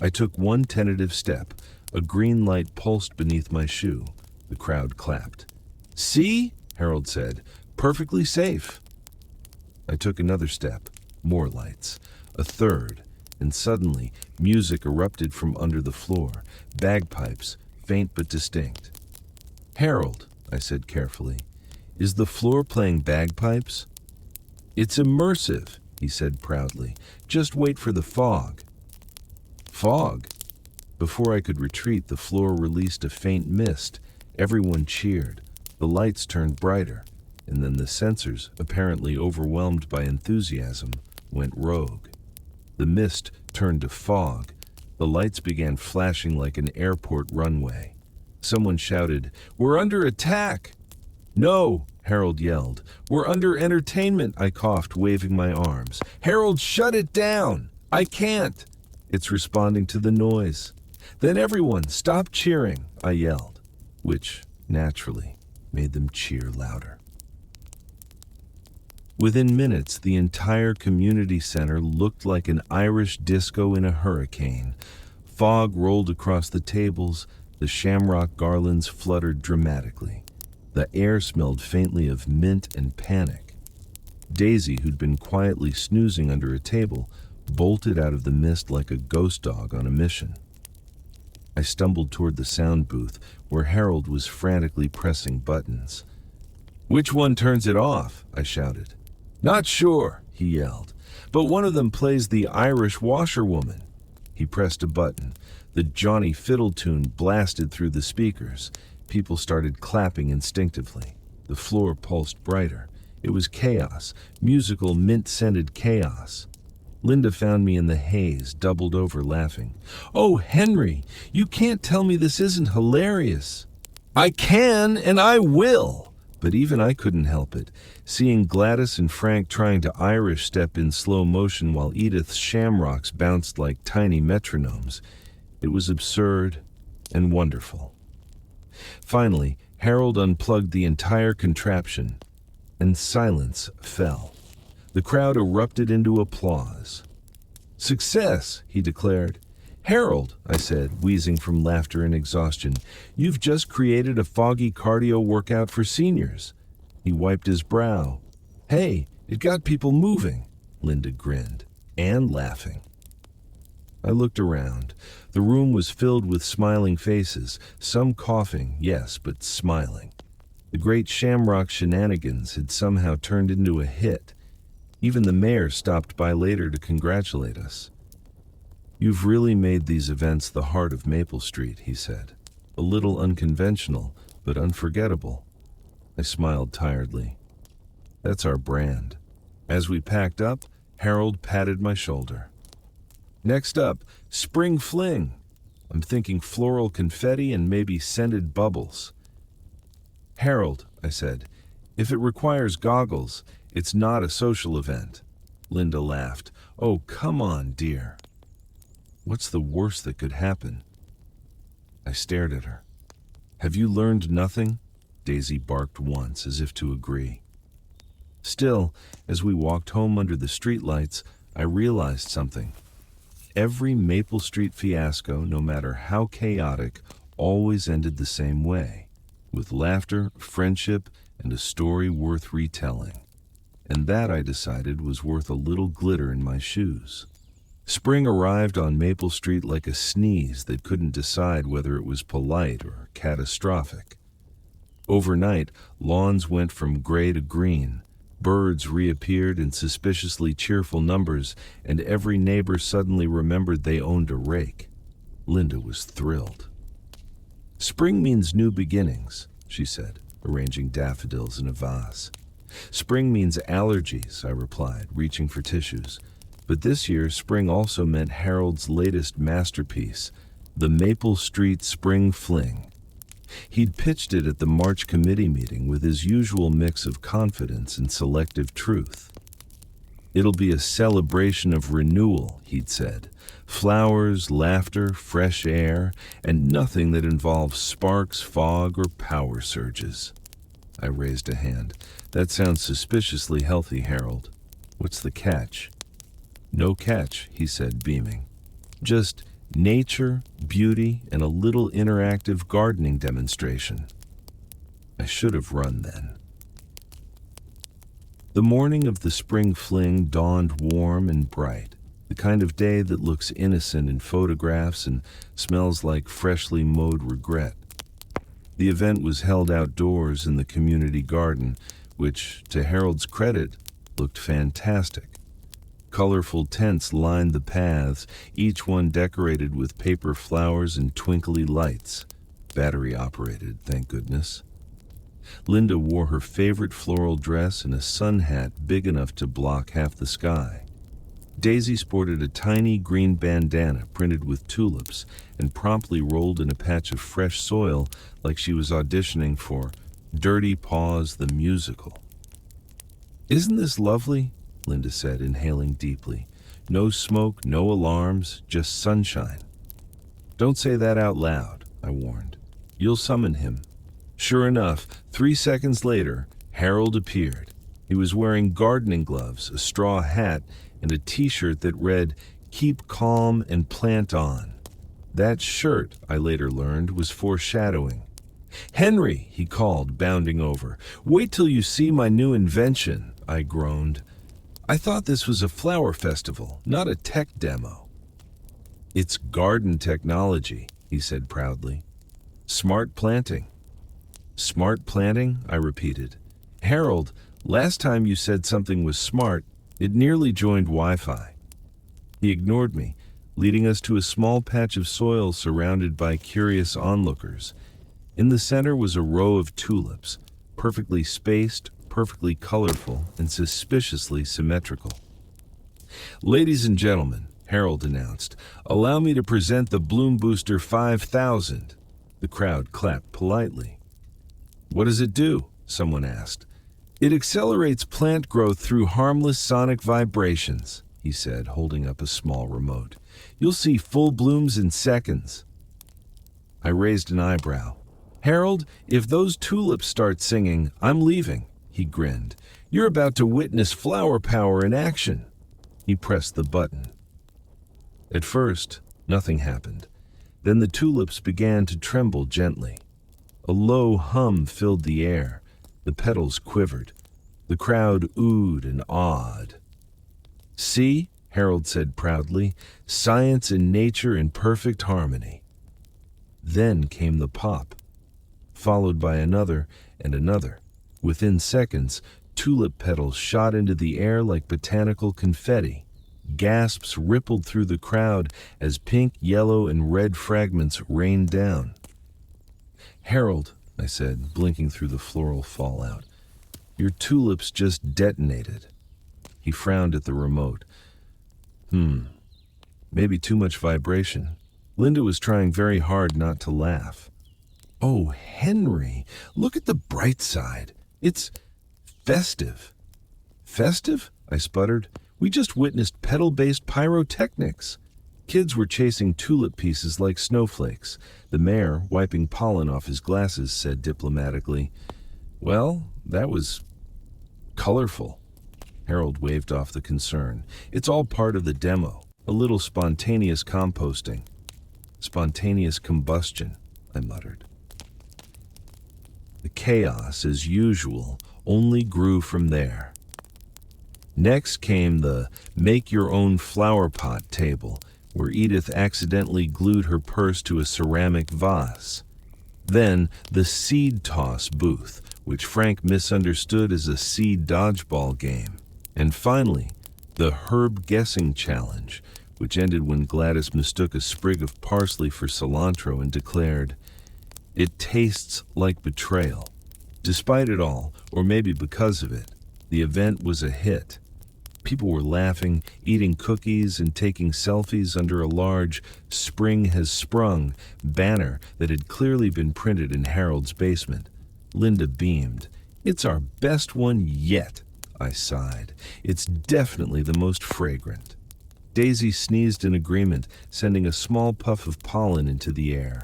I took one tentative step. A green light pulsed beneath my shoe. The crowd clapped. See? Harold said. Perfectly safe. I took another step. More lights. A third. And suddenly, music erupted from under the floor. Bagpipes, faint but distinct. Harold, I said carefully, is the floor playing bagpipes? It's immersive, he said proudly. Just wait for the fog. Fog? Before I could retreat, the floor released a faint mist. Everyone cheered. The lights turned brighter, and then the sensors, apparently overwhelmed by enthusiasm, went rogue. The mist turned to fog. The lights began flashing like an airport runway. Someone shouted, "We're under attack!" "No!" Harold yelled. "We're under entertainment," I coughed, waving my arms. "Harold, shut it down! I can't!" "It's responding to the noise." "Then everyone, stop cheering," I yelled, which, naturally, made them cheer louder. Within minutes, the entire community center looked like an Irish disco in a hurricane. Fog rolled across the tables, the shamrock garlands fluttered dramatically. The air smelled faintly of mint and panic. Daisy, who'd been quietly snoozing under a table, bolted out of the mist like a ghost dog on a mission. I stumbled toward the sound booth, where Harold was frantically pressing buttons. "Which one turns it off?" I shouted. "Not sure," he yelled, "but one of them plays the Irish washerwoman." He pressed a button. The Johnny Fiddle tune blasted through the speakers. People started clapping instinctively. The floor pulsed brighter. It was chaos, musical, mint-scented chaos. Linda found me in the haze, doubled over laughing. "Oh, Henry, you can't tell me this isn't hilarious." "I can, and I will!" But even I couldn't help it. Seeing Gladys and Frank trying to Irish step in slow motion while Edith's shamrocks bounced like tiny metronomes, it was absurd and wonderful. Finally, Harold unplugged the entire contraption, and silence fell. The crowd erupted into applause. "Success," he declared. "Harold," I said, wheezing from laughter and exhaustion, "you've just created a foggy cardio workout for seniors." He wiped his brow. "Hey, it got people moving." Linda grinned, and laughing. I looked around. The room was filled with smiling faces, some coughing, yes, but smiling. The great shamrock shenanigans had somehow turned into a hit. Even the mayor stopped by later to congratulate us. "You've really made these events the heart of Maple Street," he said. "A little unconventional, but unforgettable." I smiled tiredly. "That's our brand." As we packed up, Harold patted my shoulder. "Next up, Spring Fling. I'm thinking floral confetti and maybe scented bubbles." "Harold," I said, "if it requires goggles, it's not a social event." Linda laughed. "Oh, come on, dear. What's the worst that could happen?" I stared at her. "Have you learned nothing?" Daisy barked once, as if to agree. Still, as we walked home under the streetlights, I realized something. Every Maple Street fiasco, no matter how chaotic, always ended the same way, with laughter, friendship, and a story worth retelling. And that, I decided, was worth a little glitter in my shoes. Spring arrived on Maple Street like a sneeze that couldn't decide whether it was polite or catastrophic. Overnight, lawns went from gray to green, birds reappeared in suspiciously cheerful numbers, and every neighbor suddenly remembered they owned a rake. Linda was thrilled. "Spring means new beginnings," she said, arranging daffodils in a vase. "Spring means allergies," I replied, reaching for tissues. But this year, spring also meant Harold's latest masterpiece, the Maple Street Spring Fling. He'd pitched it at the March committee meeting with his usual mix of confidence and selective truth. "It'll be a celebration of renewal," he'd said. "Flowers, laughter, fresh air, and nothing that involves sparks, fog, or power surges." I raised a hand. "That sounds suspiciously healthy, Harold. What's the catch?" No catch, he said, beaming. Just nature, beauty, and a little interactive gardening demonstration. I should have run then. The morning of the spring fling dawned warm and bright, the kind of day that looks innocent in photographs and smells like freshly mowed regret. The event was held outdoors in the community garden, which, to Harold's credit, looked fantastic. Colorful tents lined the paths, each one decorated with paper flowers and twinkly lights. Battery-operated, thank goodness. Linda wore her favorite floral dress and a sun hat big enough to block half the sky. Daisy sported a tiny green bandana printed with tulips and promptly rolled in a patch of fresh soil like she was auditioning for Dirty Paws the Musical. "Isn't this lovely?" Linda said, inhaling deeply. "No smoke, no alarms, just sunshine." "Don't say that out loud," I warned. "You'll summon him." Sure enough, 3 seconds later, Harold appeared. He was wearing gardening gloves, a straw hat, and a t-shirt that read, "Keep calm and plant on." That shirt, I later learned, was foreshadowing. "Henry," he called, bounding over. "Wait till you see my new invention," I groaned. "I thought this was a flower festival, not a tech demo." "It's garden technology," he said proudly. "Smart planting." "Smart planting?" I repeated. "Harold, last time you said something was smart, it nearly joined Wi-Fi." He ignored me, leading us to a small patch of soil surrounded by curious onlookers. In the center was a row of tulips, perfectly spaced, perfectly colorful, and suspiciously symmetrical. "Ladies and gentlemen," Harold announced, "allow me to present the Bloom Booster 5000. The crowd clapped politely. "What does it do?" someone asked. "It accelerates plant growth through harmless sonic vibrations," he said, holding up a small remote. "You'll see full blooms in seconds." I raised an eyebrow. "Harold, if those tulips start singing, I'm leaving," he grinned. "You're about to witness flower power in action." He pressed the button. At first, nothing happened. Then the tulips began to tremble gently. A low hum filled the air. The petals quivered. The crowd oohed and awed. "See," Harold said proudly, "science and nature in perfect harmony." Then came the pop, followed by another and another. Within seconds, tulip petals shot into the air like botanical confetti. Gasps rippled through the crowd as pink, yellow, and red fragments rained down. "Harold," I said, blinking through the floral fallout, "your tulips just detonated." He frowned at the remote. Maybe too much vibration." Linda was trying very hard not to laugh. "Oh, Henry, look at the bright side. It's festive." "Festive?" I sputtered. "We just witnessed petal-based pyrotechnics." Kids were chasing tulip pieces like snowflakes. The mayor, wiping pollen off his glasses, said diplomatically, "Well, that was colorful." Harold waved off the concern. "It's all part of the demo. A little spontaneous composting." "Spontaneous combustion," I muttered. The chaos, as usual, only grew from there. Next came the make-your-own flower pot table, where Edith accidentally glued her purse to a ceramic vase. Then the seed toss booth, which Frank misunderstood as a seed dodgeball game. And finally, the herb guessing challenge, which ended when Gladys mistook a sprig of parsley for cilantro and declared, "It tastes like betrayal." Despite it all, or maybe because of it, the event was a hit. People were laughing, eating cookies, and taking selfies under a large "Spring Has Sprung" banner that had clearly been printed in Harold's basement. Linda beamed. "It's our best one yet," I sighed. "It's definitely the most fragrant." Daisy sneezed in agreement, sending a small puff of pollen into the air.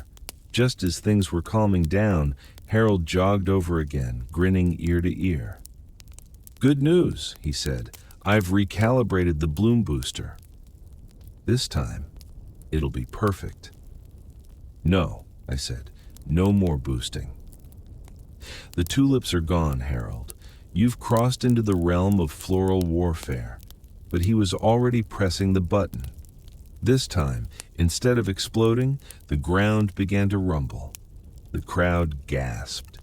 Just as things were calming down, Harold jogged over again, grinning ear to ear. "Good news," he said. I've recalibrated the bloom booster. This time, it'll be perfect. No, I said, no more boosting. The tulips are gone, Harold. You've crossed into the realm of floral warfare. But he was already pressing the button. This time, instead of exploding, the ground began to rumble. The crowd gasped.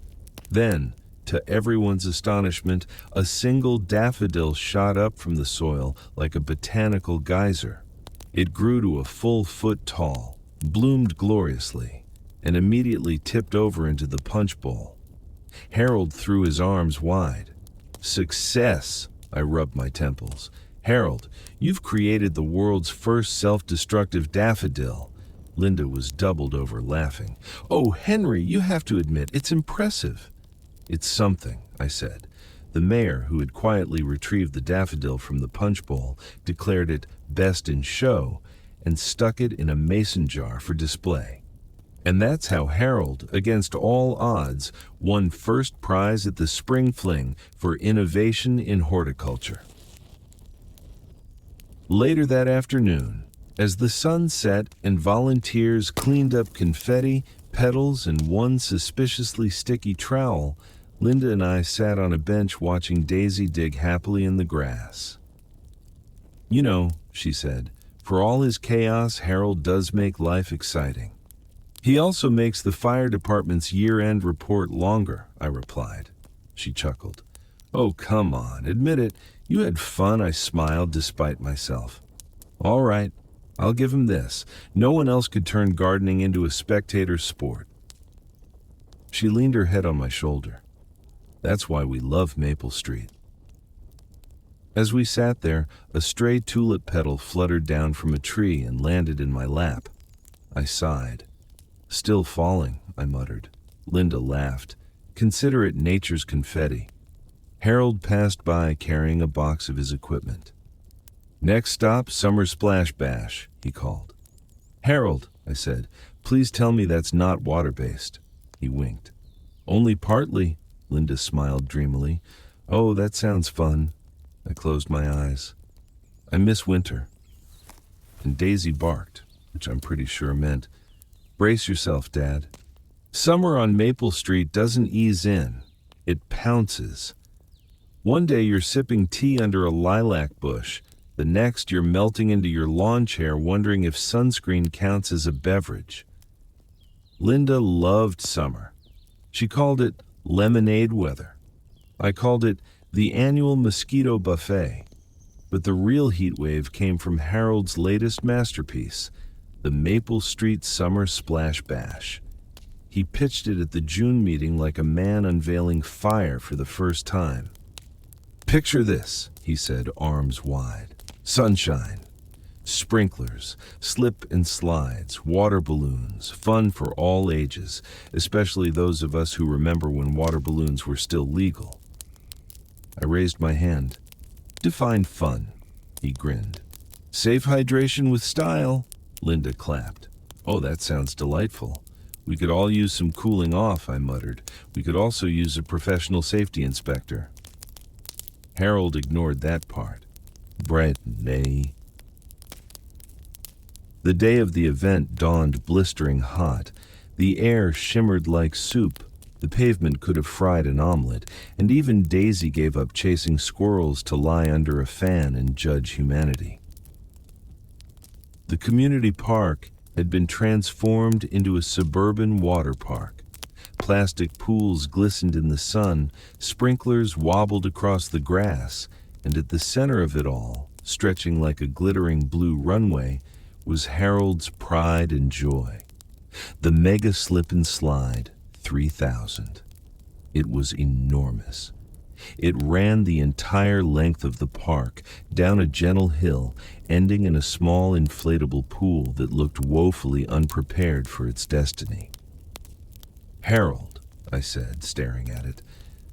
Then, to everyone's astonishment, a single daffodil shot up from the soil like a botanical geyser. It grew to a full foot tall, bloomed gloriously, and immediately tipped over into the punch bowl. Harold threw his arms wide. Success! I rubbed my temples. Harold, you've created the world's first self-destructive daffodil. Linda was doubled over laughing. Oh, Henry, you have to admit, it's impressive. It's something, I said. The mayor, who had quietly retrieved the daffodil from the punch bowl, declared it best in show and stuck it in a mason jar for display. And that's how Harold, against all odds, won first prize at the Spring Fling for innovation in horticulture. Later that afternoon, as the sun set and volunteers cleaned up confetti, petals, and one suspiciously sticky trowel, Linda and I sat on a bench watching Daisy dig happily in the grass. You know, she said, for all his chaos, Harold does make life exciting. He also makes the fire department's year-end report longer, I replied. She chuckled. Oh, come on, admit it. You had fun, I smiled despite myself. All right, I'll give him this. No one else could turn gardening into a spectator sport. She leaned her head on my shoulder. That's why we love Maple Street. As we sat there, a stray tulip petal fluttered down from a tree and landed in my lap. I sighed. Still falling, I muttered. Linda laughed. Consider it nature's confetti. Harold passed by carrying a box of his equipment. Next stop, Summer Splash Bash, he called. Harold, I said, please tell me that's not water-based. He winked. Only partly, Linda smiled dreamily. Oh, that sounds fun. I closed my eyes. I miss winter. And Daisy barked, which I'm pretty sure meant, brace yourself, Dad. Summer on Maple Street doesn't ease in. It pounces. One day you're sipping tea under a lilac bush. The next you're melting into your lawn chair wondering if sunscreen counts as a beverage. Linda loved summer. She called it lemonade weather. I called it the annual mosquito buffet. But the real heat wave came from Harold's latest masterpiece, the Maple Street Summer Splash Bash. He pitched it at the June meeting like a man unveiling fire for the first time. Picture this, he said, arms wide. Sunshine, sprinklers, slip and slides, water balloons, fun for all ages, especially those of us who remember when water balloons were still legal. I raised my hand. Define fun, he grinned. Safe hydration with style, Linda clapped. Oh, that sounds delightful. We could all use some cooling off, I muttered. We could also use a professional safety inspector. Harold ignored that part. Brighton, eh? The day of the event dawned blistering hot. The air shimmered like soup. The pavement could have fried an omelet, and even Daisy gave up chasing squirrels to lie under a fan and judge humanity. The community park had been transformed into a suburban water park. Plastic pools glistened in the sun, sprinklers wobbled across the grass, and at the center of it all, stretching like a glittering blue runway, was Harold's pride and joy. The Mega Slip and Slide 3000. It was enormous. It ran the entire length of the park, down a gentle hill, ending in a small inflatable pool that looked woefully unprepared for its destiny. Harold, I said, staring at it,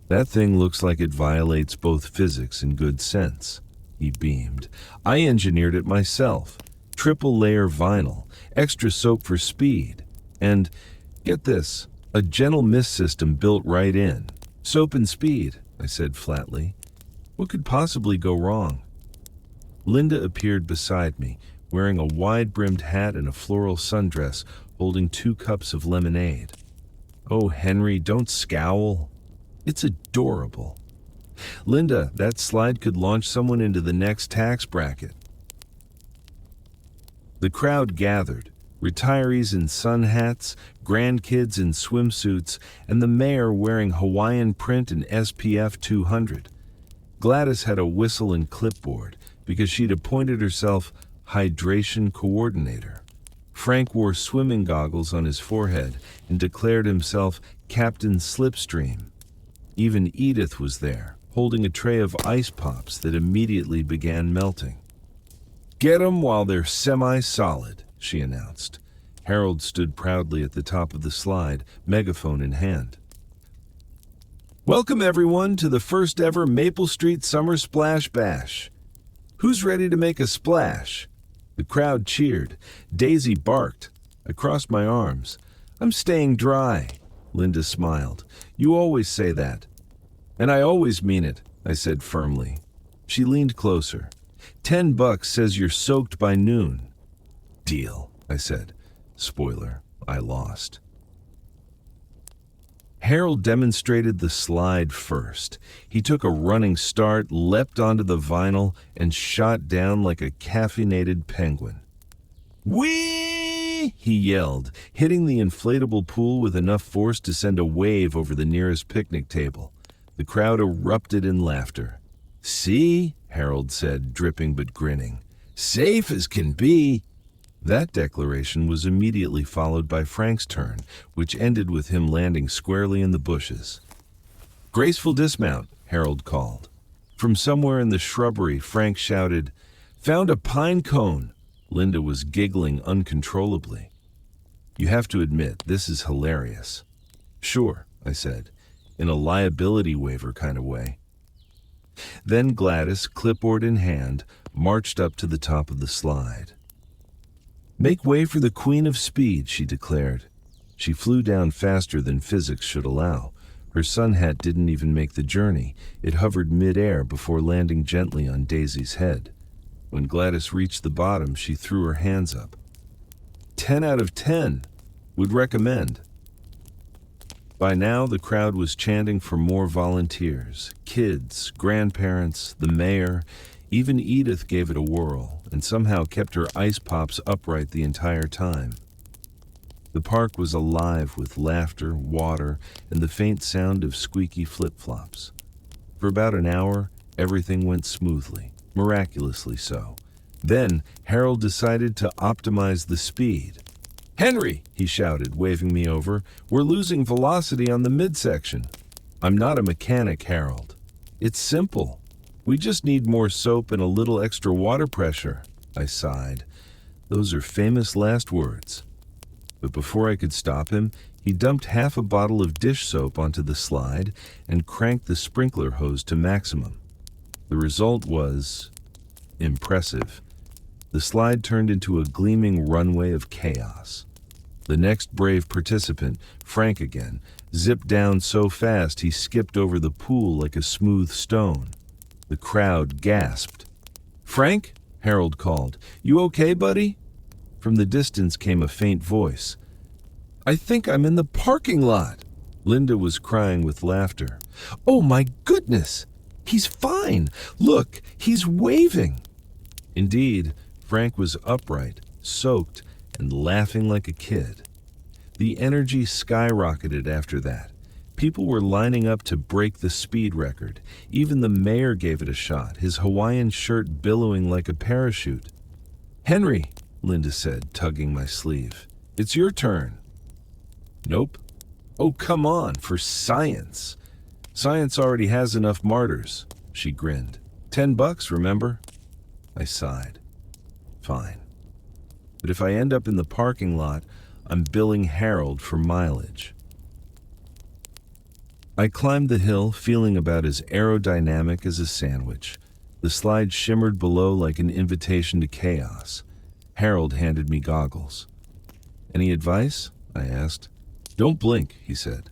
that thing looks like it violates both physics and good sense. He beamed. I engineered it myself. Triple-layer vinyl, extra soap for speed, and, get this, a gentle mist system built right in. Soap and speed, I said flatly. What could possibly go wrong? Linda appeared beside me, wearing a wide-brimmed hat and a floral sundress, holding 2 cups of lemonade. "Oh, Henry, don't scowl. It's adorable." "Linda, that slide could launch someone into the next tax bracket." The crowd gathered, retirees in sun hats, grandkids in swimsuits, and the mayor wearing Hawaiian print and SPF 200. Gladys had a whistle and clipboard because she'd appointed herself hydration coordinator. Frank wore swimming goggles on his forehead and declared himself Captain Slipstream. Even Edith was there, holding a tray of ice pops that immediately began melting. "Get 'em while they're semi-solid," she announced. Harold stood proudly at the top of the slide, megaphone in hand. "Welcome everyone to the first ever Maple Street Summer Splash Bash. Who's ready to make a splash?" The crowd cheered. Daisy barked. I crossed my arms. "I'm staying dry." Linda smiled. "You always say that." "And I always mean it," I said firmly. She leaned closer. $10 says you're soaked by noon." "Deal," I said. Spoiler, I lost. Harold demonstrated the slide first. He took a running start, leapt onto the vinyl, and shot down like a caffeinated penguin. "Whee!" he yelled, hitting the inflatable pool with enough force to send a wave over the nearest picnic table. The crowd erupted in laughter. "See?" Harold said, dripping but grinning. "Safe as can be." That declaration was immediately followed by Frank's turn, which ended with him landing squarely in the bushes. "Graceful dismount," Harold called. From somewhere in the shrubbery, Frank shouted, "Found a pine cone!" Linda was giggling uncontrollably. "You have to admit, this is hilarious." "Sure," I said, in a liability waiver kind of way. Then Gladys, clipboard in hand, marched up to the top of the slide. "Make way for the Queen of Speed," she declared. She flew down faster than physics should allow. Her sun hat didn't even make the journey. It hovered mid-air before landing gently on Daisy's head. When Gladys reached the bottom, she threw her hands up. 10 out of 10. Would recommend." By now, the crowd was chanting for more volunteers. Kids, grandparents, the mayor. Even Edith gave it a whirl, and somehow kept her ice pops upright the entire time. The park was alive with laughter, water, and the faint sound of squeaky flip-flops. For about an hour, everything went smoothly, miraculously so. Then, Harold decided to optimize the speed. "Henry," he shouted, waving me over, "we're losing velocity on the midsection." "I'm not a mechanic, Harold. It's simple. We just need more soap and a little extra water pressure." I sighed. Those are famous last words. But before I could stop him, he dumped half a bottle of dish soap onto the slide and cranked the sprinkler hose to maximum. The result was impressive. The slide turned into a gleaming runway of chaos. The next brave participant, Frank again, zipped down so fast he skipped over the pool like a smooth stone. The crowd gasped. "Frank?" Harold called. "You okay, buddy?" From the distance came a faint voice. "I think I'm in the parking lot." Linda was crying with laughter. "Oh my goodness! He's fine! Look, he's waving!" Indeed, Frank was upright, soaked, and laughing like a kid. The energy skyrocketed after that. People were lining up to break the speed record. Even the mayor gave it a shot, his Hawaiian shirt billowing like a parachute. "Henry," Linda said, tugging my sleeve. "It's your turn." "Nope." "Oh, come on, for science." "Science already has enough martyrs," she grinned. $10, remember?" I sighed. "Fine. But if I end up in the parking lot, I'm billing Harold for mileage." I climbed the hill, feeling about as aerodynamic as a sandwich. The slide shimmered below like an invitation to chaos. Harold handed me goggles. "Any advice?" I asked. "Don't blink," he said.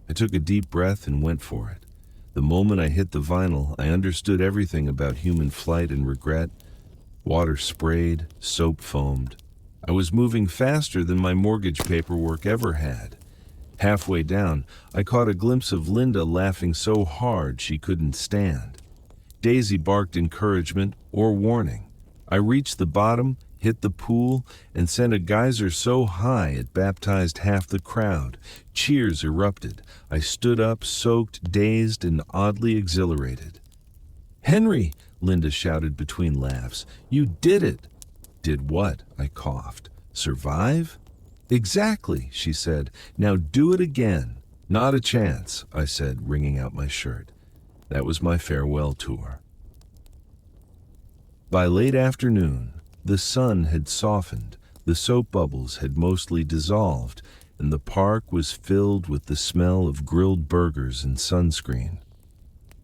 I took a deep breath and went for it. The moment I hit the vinyl, I understood everything about human flight and regret. Water sprayed, soap foamed. I was moving faster than my mortgage paperwork ever had. Halfway down, I caught a glimpse of Linda laughing so hard she couldn't stand. Daisy barked encouragement or warning. I reached the bottom, hit the pool, and sent a geyser so high it baptized half the crowd. Cheers erupted. I stood up, soaked, dazed, and oddly exhilarated. "Henry!" Linda shouted between laughs. "You did it!" "Did what?" I coughed. "Survive?" "Exactly," she said. "Now do it again." "Not a chance," I said, wringing out my shirt. That was my farewell tour. By late afternoon, the sun had softened, the soap bubbles had mostly dissolved, and the park was filled with the smell of grilled burgers and sunscreen.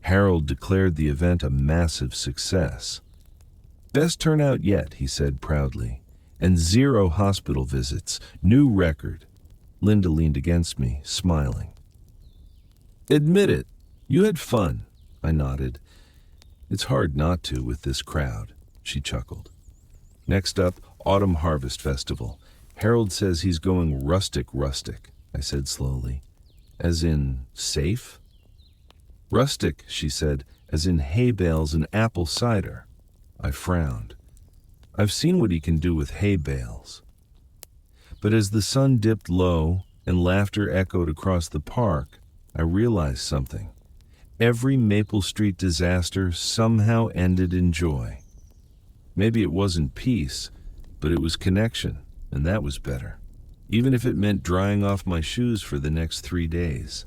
Harold declared the event a massive success. "Best turnout yet," he said proudly. "And 0 hospital visits. New record." Linda leaned against me, smiling. "Admit it. You had fun." I nodded. "It's hard not to with this crowd," she chuckled. "Next up, Autumn Harvest Festival. Harold says he's going rustic, I said slowly. "As in safe?" "Rustic," she said, "as in hay bales and apple cider." I frowned. I've seen what he can do with hay bales. But as the sun dipped low and laughter echoed across the park, I realized something. Every Maple Street disaster somehow ended in joy. Maybe it wasn't peace, but it was connection, and that was better. Even if it meant drying off my shoes for the next 3 days.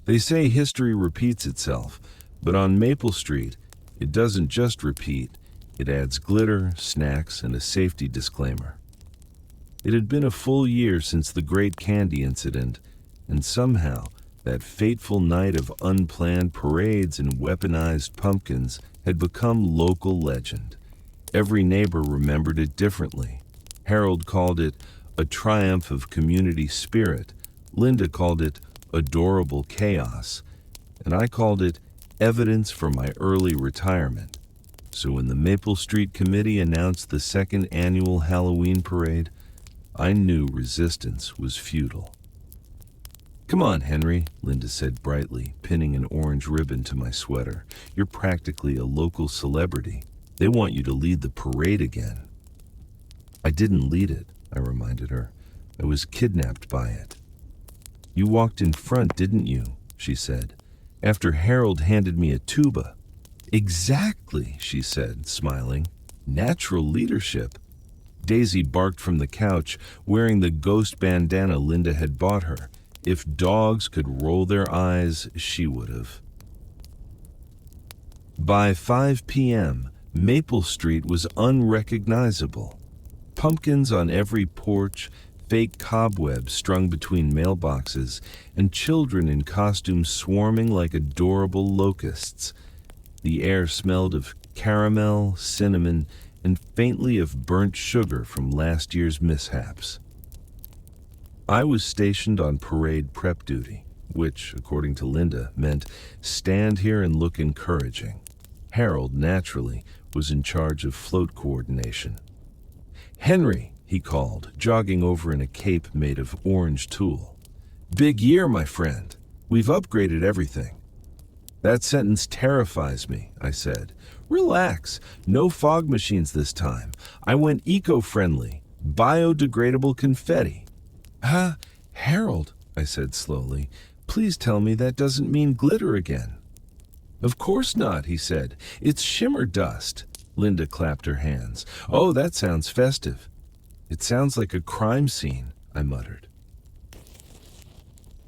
They say history repeats itself, but on Maple Street, it doesn't just repeat, it adds glitter, snacks, and a safety disclaimer. It had been a full year since the Great Candy Incident, and somehow, that fateful night of unplanned parades and weaponized pumpkins had become local legend. Every neighbor remembered it differently. Harold called it a triumph of community spirit. Linda called it adorable chaos. And I called it evidence for my early retirement. So when the Maple Street Committee announced the second annual Halloween parade, I knew resistance was futile. "Come on, Henry," Linda said brightly, pinning an orange ribbon to my sweater. "You're practically a local celebrity. They want you to lead the parade again." "I didn't lead it," I reminded her. "I was kidnapped by it." "You walked in front, didn't you?" she said, "after Harold handed me a tuba." "Exactly," she said, smiling. "Natural leadership." Daisy barked from the couch, wearing the ghost bandana Linda had bought her. If dogs could roll their eyes, she would have. By 5 p.m., Maple Street was unrecognizable. Pumpkins on every porch, fake cobwebs strung between mailboxes, and children in costumes swarming like adorable locusts. The air smelled of caramel, cinnamon, and faintly of burnt sugar from last year's mishaps. I was stationed on parade prep duty, which, according to Linda, meant stand here and look encouraging. Harold, naturally, was in charge of float coordination. "Henry," he called, jogging over in a cape made of orange tulle. "Big year, my friend. We've upgraded everything." "That sentence terrifies me," I said. "Relax. No fog machines this time. I went eco-friendly, biodegradable confetti." Harold," I said slowly, "please tell me that doesn't mean glitter again." "Of course not," he said. "It's shimmer dust." Linda clapped her hands. "Oh, that sounds festive." "It sounds like a crime scene," I muttered.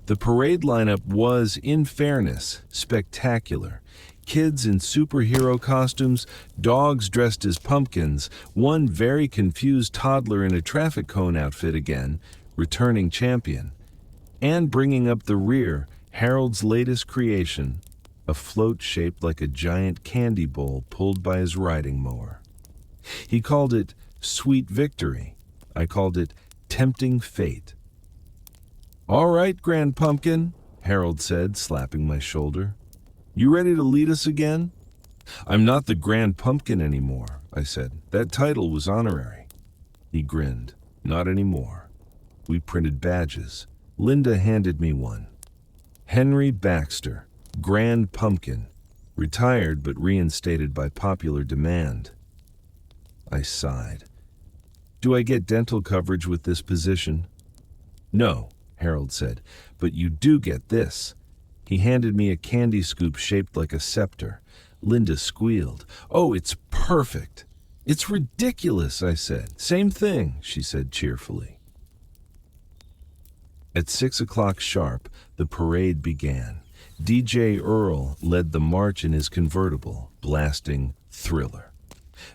The parade lineup was, in fairness, spectacular. Kids in superhero costumes, dogs dressed as pumpkins, one very confused toddler in a traffic cone outfit again, returning champion, and bringing up the rear, Harold's latest creation, a float shaped like a giant candy bowl pulled by his riding mower. He called it Sweet Victory. I called it Tempting Fate. "All right, Grand Pumpkin," Harold said, slapping my shoulder. "You ready to lead us again?" "I'm not the Grand Pumpkin anymore," I said. That title was honorary. He grinned. Not anymore. We printed badges. Linda handed me one. Henry Baxter, Grand Pumpkin, retired but reinstated by popular demand. I sighed. Do I get dental coverage with this position? No, Harold said, but you do get this. He handed me a candy scoop shaped like a scepter. Linda squealed. Oh, it's perfect. It's ridiculous, I said. Same thing, she said cheerfully. At 6 o'clock sharp, the parade began. DJ Earl led the march in his convertible, blasting Thriller.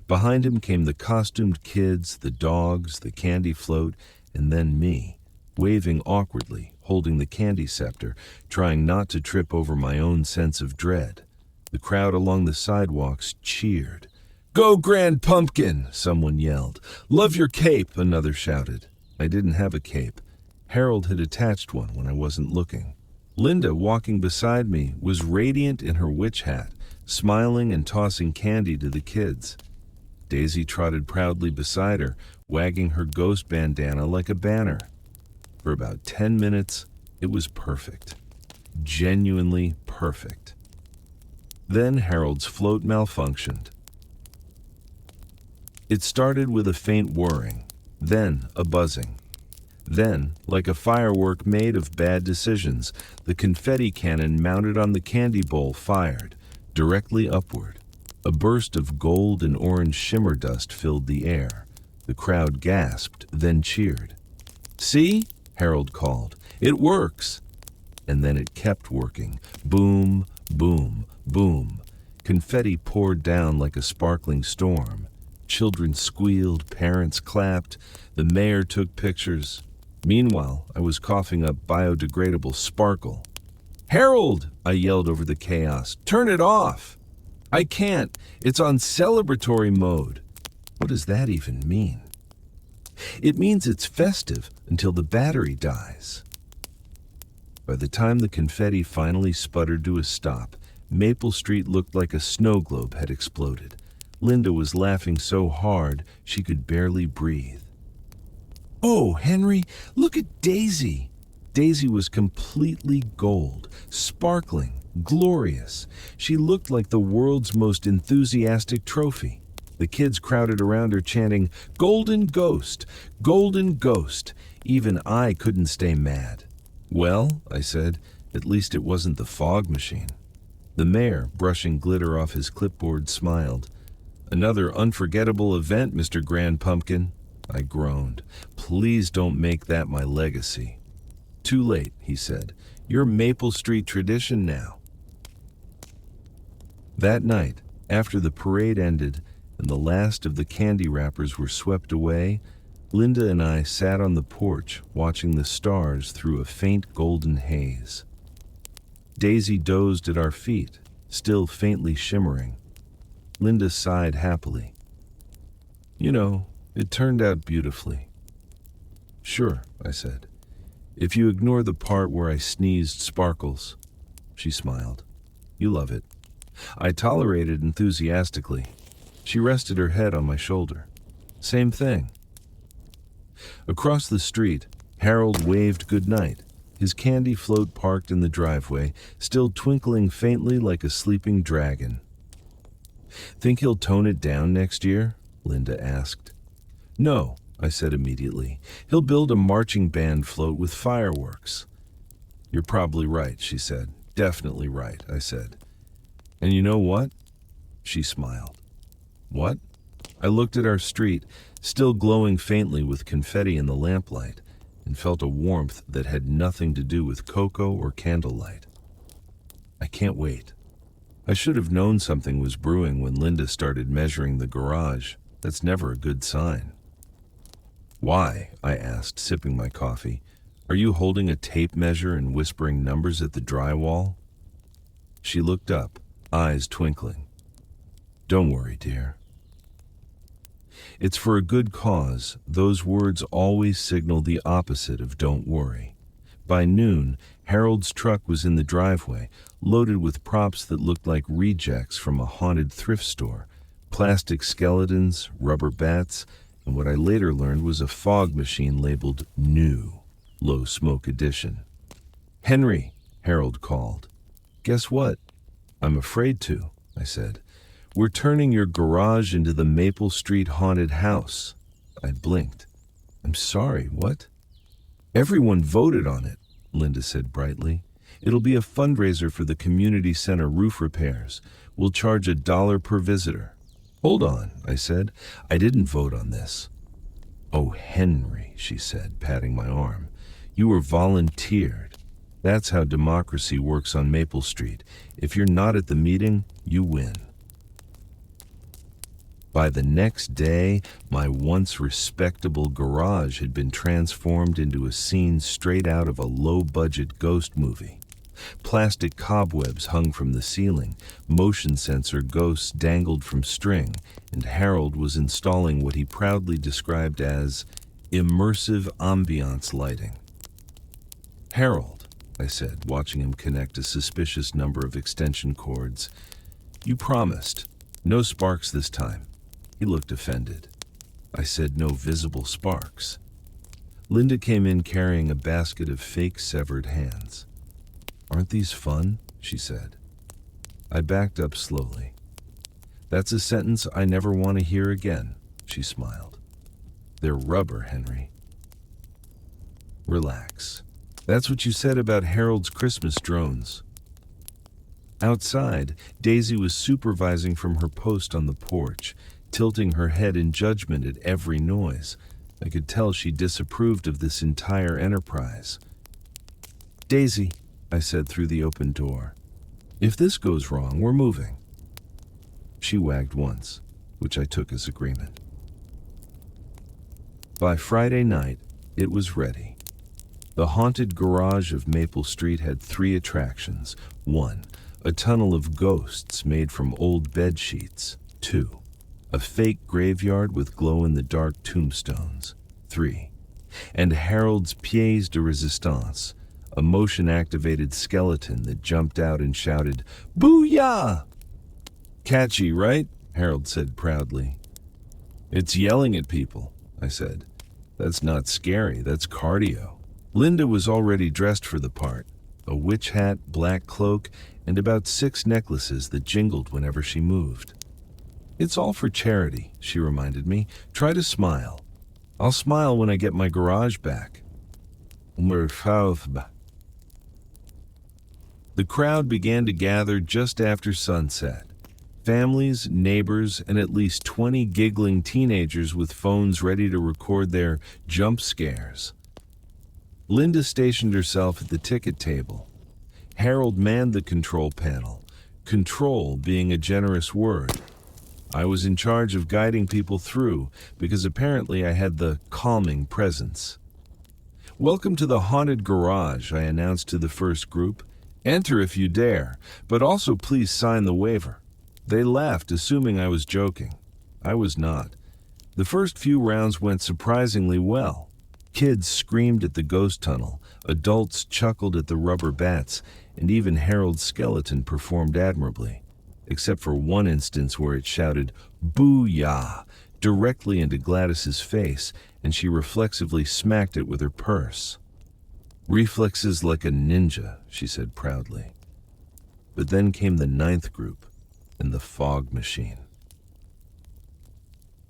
Behind him came the costumed kids, the dogs, the candy float, and then me, waving awkwardly, holding the candy scepter, trying not to trip over my own sense of dread. The crowd along the sidewalks cheered. Go Grand Pumpkin, someone yelled. Love your cape, another shouted. I didn't have a cape. Harold had attached one when I wasn't looking. Linda, walking beside me, was radiant in her witch hat, smiling and tossing candy to the kids. Daisy trotted proudly beside her, wagging her ghost bandana like a banner. For about 10 minutes, it was perfect. Genuinely perfect. Then Harold's float malfunctioned. It started with a faint whirring, then a buzzing. Then, like a firework made of bad decisions, the confetti cannon mounted on the candy bowl fired, directly upward. A burst of gold and orange shimmer dust filled the air. The crowd gasped, then cheered. See? Harold called. It works. And then it kept working. Boom, boom, boom. Confetti poured down like a sparkling storm. Children squealed, parents clapped, the mayor took pictures. Meanwhile, I was coughing up biodegradable sparkle. Harold, I yelled over the chaos, turn it off. I can't. It's on celebratory mode. What does that even mean? It means it's festive until the battery dies. By the time the confetti finally sputtered to a stop, Maple Street looked like a snow globe had exploded. Linda was laughing so hard she could barely breathe. Oh, Henry, look at Daisy. Daisy was completely gold, sparkling, glorious. She looked like the world's most enthusiastic trophy. The kids crowded around her chanting, Golden Ghost, Golden Ghost. Even I couldn't stay mad. Well, I said, at least it wasn't the fog machine. The mayor, brushing glitter off his clipboard, smiled. Another unforgettable event, Mr. Grand Pumpkin. I groaned. Please don't make that my legacy. Too late, he said. You're Maple Street tradition now. That night, after the parade ended and the last of the candy wrappers were swept away, Linda and I sat on the porch watching the stars through a faint golden haze. Daisy dozed at our feet, still faintly shimmering. Linda sighed happily. You know, it turned out beautifully. Sure, I said. If you ignore the part where I sneezed sparkles. She smiled. You love it. I tolerated enthusiastically. She rested her head on my shoulder. Same thing. Across the street, Harold waved goodnight, his candy float parked in the driveway, still twinkling faintly like a sleeping dragon. Think he'll tone it down next year? Linda asked. No, I said immediately. He'll build a marching band float with fireworks. You're probably right, she said. Definitely right, I said. And you know what? She smiled. What? I looked at our street, still glowing faintly with confetti in the lamplight, and felt a warmth that had nothing to do with cocoa or candlelight. I can't wait. I should have known something was brewing when Linda started measuring the garage. That's never a good sign. Why? I asked, sipping my coffee. Are you holding a tape measure and whispering numbers at the drywall? She looked up, eyes twinkling. Don't worry, dear. It's for a good cause. Those words always signal the opposite of don't worry. By noon, Harold's truck was in the driveway, loaded with props that looked like rejects from a haunted thrift store. Plastic skeletons, rubber bats, and what I later learned was a fog machine labeled New, Low Smoke Edition. "Henry," Harold called. "Guess what?" "I'm afraid to," I said. "We're turning your garage into the Maple Street haunted house." I blinked. "I'm sorry, what?" "Everyone voted on it," Linda said brightly. "It'll be a fundraiser for the community center roof repairs. We'll charge $1 per visitor." "Hold on," I said. "I didn't vote on this." "Oh, Henry," she said, patting my arm. "You were volunteered. That's how democracy works on Maple Street. If you're not at the meeting, you win." By the next day, my once respectable garage had been transformed into a scene straight out of a low-budget ghost movie. Plastic cobwebs hung from the ceiling, motion sensor ghosts dangled from string, and Harold was installing what he proudly described as immersive ambiance lighting. "Harold," I said, watching him connect a suspicious number of extension cords, "you promised. No sparks this time." He looked offended. I said no visible sparks. Linda came in carrying a basket of fake severed hands. "Aren't these fun?" she said. I backed up slowly. "That's a sentence I never want to hear again," she smiled. "They're rubber, Henry." "Relax. That's what you said about Harold's Christmas drones." Outside, Daisy was supervising from her post on the porch, tilting her head in judgment at every noise. I could tell she disapproved of this entire enterprise. "Daisy," I said through the open door, "if this goes wrong, we're moving." She wagged once, which I took as agreement. By Friday night, it was ready. The haunted garage of Maple Street had 3 attractions. 1, a tunnel of ghosts made from old bed sheets. 2, a fake graveyard with glow-in-the-dark tombstones. 3, and Harold's pièce de résistance, a motion-activated skeleton that jumped out and shouted, "Booyah!" "Catchy, right?" Harold said proudly. "It's yelling at people," I said. "That's not scary, that's cardio." Linda was already dressed for the part, a witch hat, black cloak, and about 6 necklaces that jingled whenever she moved. "It's all for charity," she reminded me. "Try to smile." "I'll smile when I get my garage back." The crowd began to gather just after sunset. Families, neighbors, and at least 20 giggling teenagers with phones ready to record their jump scares. Linda stationed herself at the ticket table. Harold manned the control panel, control being a generous word. I was in charge of guiding people through because apparently I had the calming presence. "Welcome to the haunted garage," I announced to the first group. "Enter if you dare, but also please sign the waiver." They laughed, assuming I was joking. I was not. The first few rounds went surprisingly well. Kids screamed at the ghost tunnel, adults chuckled at the rubber bats, and even Harold's skeleton performed admirably, except for one instance where it shouted, "Booyah!" directly into Gladys's face, and she reflexively smacked it with her purse. "Reflexes like a ninja," she said proudly. But then came the 9th group, and the fog machine.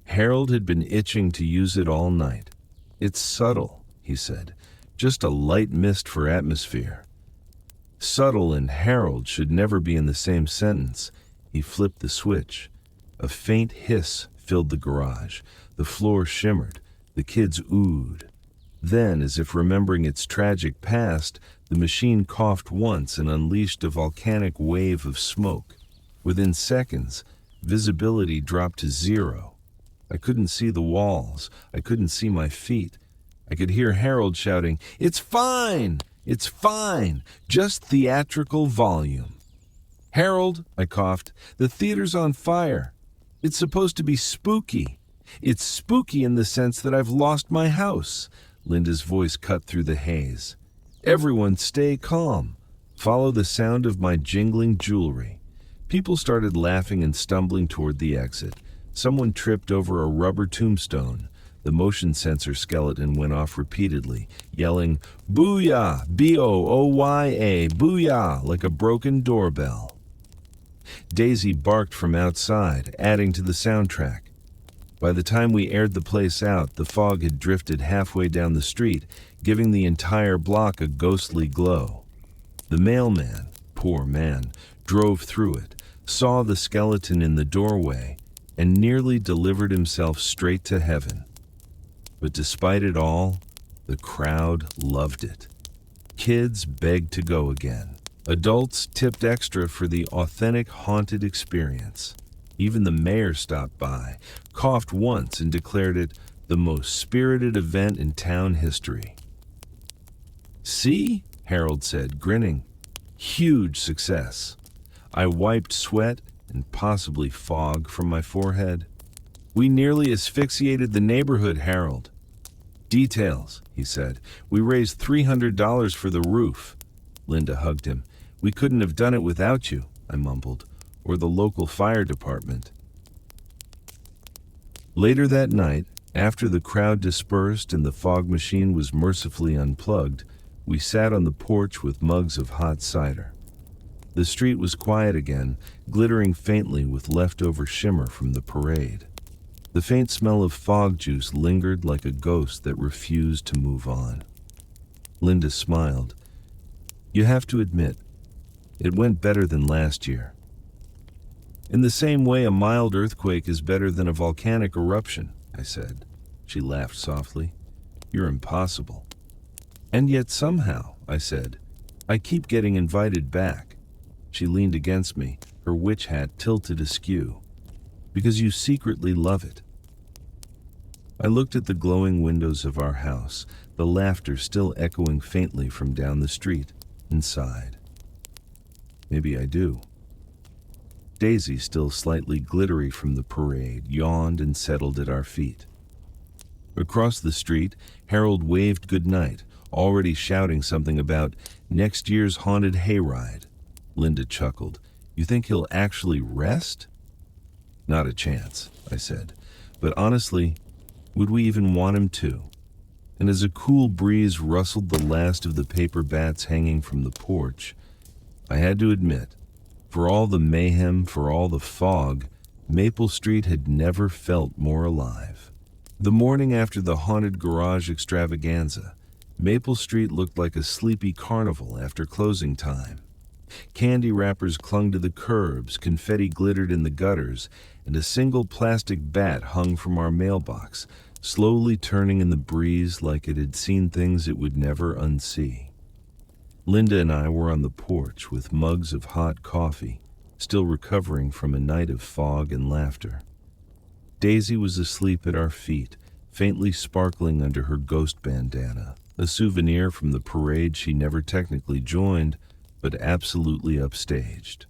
Harold had been itching to use it all night. "It's subtle," he said, "just a light mist for atmosphere." Subtle and Harold should never be in the same sentence. He flipped the switch. A faint hiss filled the garage. The floor shimmered. The kids oohed. Then, as if remembering its tragic past, the machine coughed once and unleashed a volcanic wave of smoke. Within seconds, visibility dropped to 0. I couldn't see the walls. I couldn't see my feet. I could hear Harold shouting, "It's fine! It's fine! Just theatrical volume." "Harold," I coughed, "the theater's on fire. It's supposed to be spooky. It's spooky in the sense that I've lost my house." Linda's voice cut through the haze. "Everyone stay calm. Follow the sound of my jingling jewelry." People started laughing and stumbling toward the exit. Someone tripped over a rubber tombstone. The motion sensor skeleton went off repeatedly, yelling, "Booyah! Booya! Booyah!" like a broken doorbell. Daisy barked from outside, adding to the soundtrack. By the time we aired the place out, the fog had drifted halfway down the street, giving the entire block a ghostly glow. The mailman, poor man, drove through it, saw the skeleton in the doorway, and nearly delivered himself straight to heaven. But despite it all, the crowd loved it. Kids begged to go again. Adults tipped extra for the authentic haunted experience. Even the mayor stopped by, coughed once, and declared it the most spirited event in town history. "See?" Harold said, grinning. "Huge success." I wiped sweat and possibly fog from my forehead. "We nearly asphyxiated the neighborhood, Harold." "Details," he said. "We raised $300 for the roof." Linda hugged him. "We couldn't have done it without you," I mumbled, "or the local fire department." Later that night, after the crowd dispersed and the fog machine was mercifully unplugged, we sat on the porch with mugs of hot cider. The street was quiet again, glittering faintly with leftover shimmer from the parade. The faint smell of fog juice lingered like a ghost that refused to move on. Linda smiled. "You have to admit, it went better than last year." "In the same way a mild earthquake is better than a volcanic eruption," I said. She laughed softly. "You're impossible." "And yet somehow," I said, "I keep getting invited back." She leaned against me, her witch hat tilted askew. "Because you secretly love it." I looked at the glowing windows of our house, the laughter still echoing faintly from down the street, and sighed. Maybe I do. Daisy, still slightly glittery from the parade, yawned and settled at our feet. Across the street, Harold waved goodnight, already shouting something about next year's haunted hayride. Linda chuckled. "You think he'll actually rest?" "Not a chance," I said. "But honestly, would we even want him to?" And as a cool breeze rustled the last of the paper bats hanging from the porch, I had to admit, for all the mayhem, for all the fog, Maple Street had never felt more alive. The morning after the haunted garage extravaganza, Maple Street looked like a sleepy carnival after closing time. Candy wrappers clung to the curbs, confetti glittered in the gutters, and a single plastic bat hung from our mailbox, slowly turning in the breeze like it had seen things it would never unsee. Linda and I were on the porch with mugs of hot coffee, still recovering from a night of fog and laughter. Daisy was asleep at our feet, faintly sparkling under her ghost bandana, a souvenir from the parade she never technically joined, but absolutely upstaged.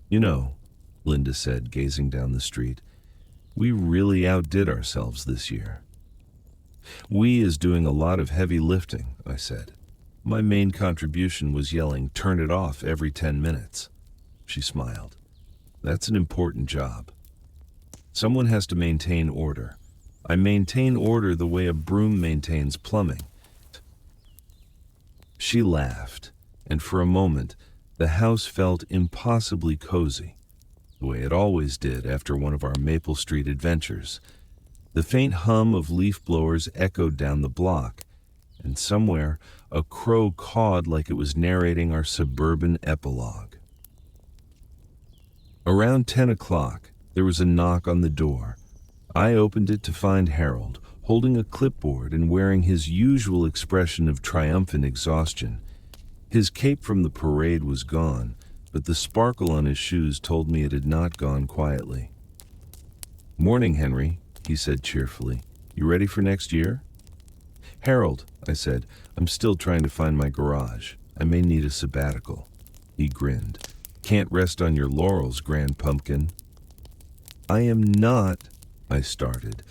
"You know," Linda said, gazing down the street, "we really outdid ourselves this year." "We is doing a lot of heavy lifting," I said. "My main contribution was yelling, 'Turn it off,' every 10 minutes. She smiled. "That's an important job. Someone has to maintain order. I maintain order the way a broom maintains plumbing." She laughed, and for a moment, the house felt impossibly cozy, the way it always did after one of our Maple Street adventures. The faint hum of leaf blowers echoed down the block, and somewhere a crow cawed like it was narrating our suburban epilogue. Around 10 o'clock, there was a knock on the door. I opened it to find Harold, holding a clipboard and wearing his usual expression of triumphant exhaustion. His cape from the parade was gone, but the sparkle on his shoes told me it had not gone quietly. "Morning, Henry," he said cheerfully. "You ready for next year?" "Harold," I said, "I'm still trying to find my garage. I may need a sabbatical." He grinned. "Can't rest on your laurels, Grand Pumpkin." "I am not," I started,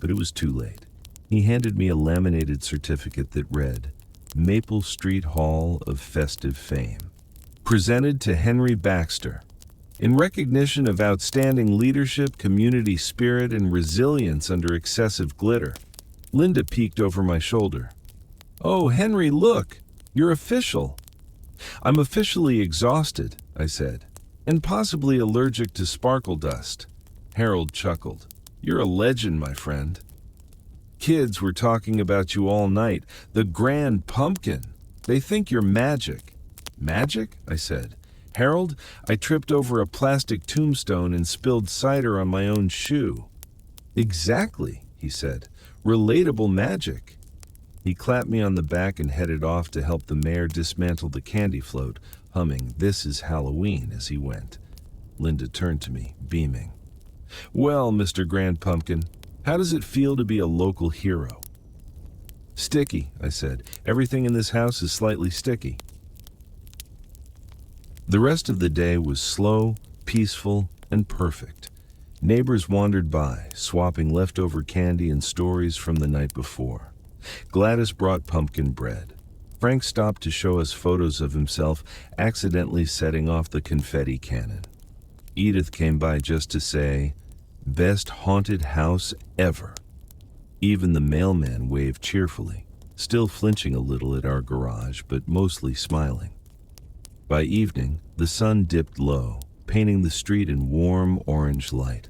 but it was too late. He handed me a laminated certificate that read, "Maple Street Hall of Festive Fame. Presented to Henry Baxter." in recognition of outstanding leadership, community spirit, and resilience under excessive glitter. Linda peeked over my shoulder. "Oh, Henry, look! You're official." "I'm officially exhausted," I said, "and possibly allergic to sparkle dust." Harold chuckled. "You're a legend, my friend. Kids were talking about you all night. The Grand Pumpkin. They think you're magic." "Magic?" I said. "Harold, I tripped over a plastic tombstone and spilled cider on my own shoe." "Exactly," he said. "Relatable magic." He clapped me on the back and headed off to help the mayor dismantle the candy float, humming "This is Halloween" as he went. Linda turned to me, beaming. "Well, Mr. Grand Pumpkin, how does it feel to be a local hero?" "Sticky," I said. "Everything in this house is slightly sticky." The rest of the day was slow, peaceful, and perfect. Neighbors wandered by, swapping leftover candy and stories from the night before. Gladys brought pumpkin bread. Frank stopped to show us photos of himself accidentally setting off the confetti cannon. Edith came by just to say, "Best haunted house ever." Even the mailman waved cheerfully, still flinching a little at our garage, but mostly smiling. By evening, the sun dipped low, painting the street in warm orange light.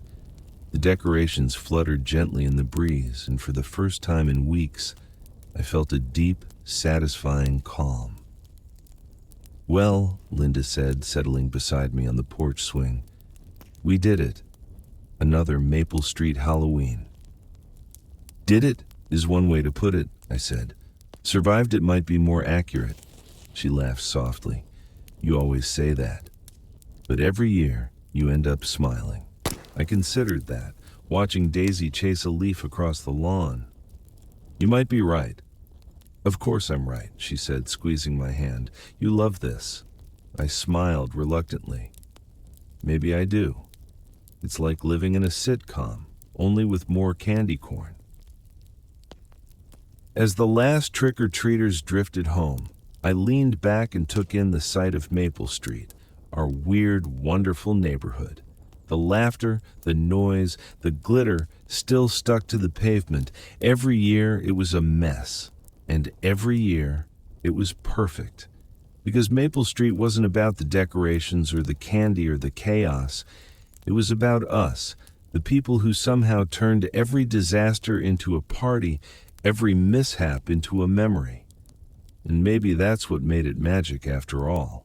The decorations fluttered gently in the breeze, and for the first time in weeks, I felt a deep, satisfying calm. "Well," Linda said, settling beside me on the porch swing, "we did it. Another Maple Street Halloween." "Did it is one way to put it," I said. "Survived it might be more accurate." She laughed softly. "You always say that. But every year, you end up smiling." I considered that, watching Daisy chase a leaf across the lawn. "You might be right." "Of course I'm right," she said, squeezing my hand. "You love this." I smiled reluctantly. "Maybe I do. It's like living in a sitcom, only with more candy corn." As the last trick-or-treaters drifted home, I leaned back and took in the sight of Maple Street, our weird, wonderful neighborhood. The laughter, the noise, the glitter still stuck to the pavement. Every year it was a mess, and every year it was perfect. Because Maple Street wasn't about the decorations or the candy or the chaos. It was about us, the people who somehow turned every disaster into a party, every mishap into a memory. And maybe that's what made it magic after all.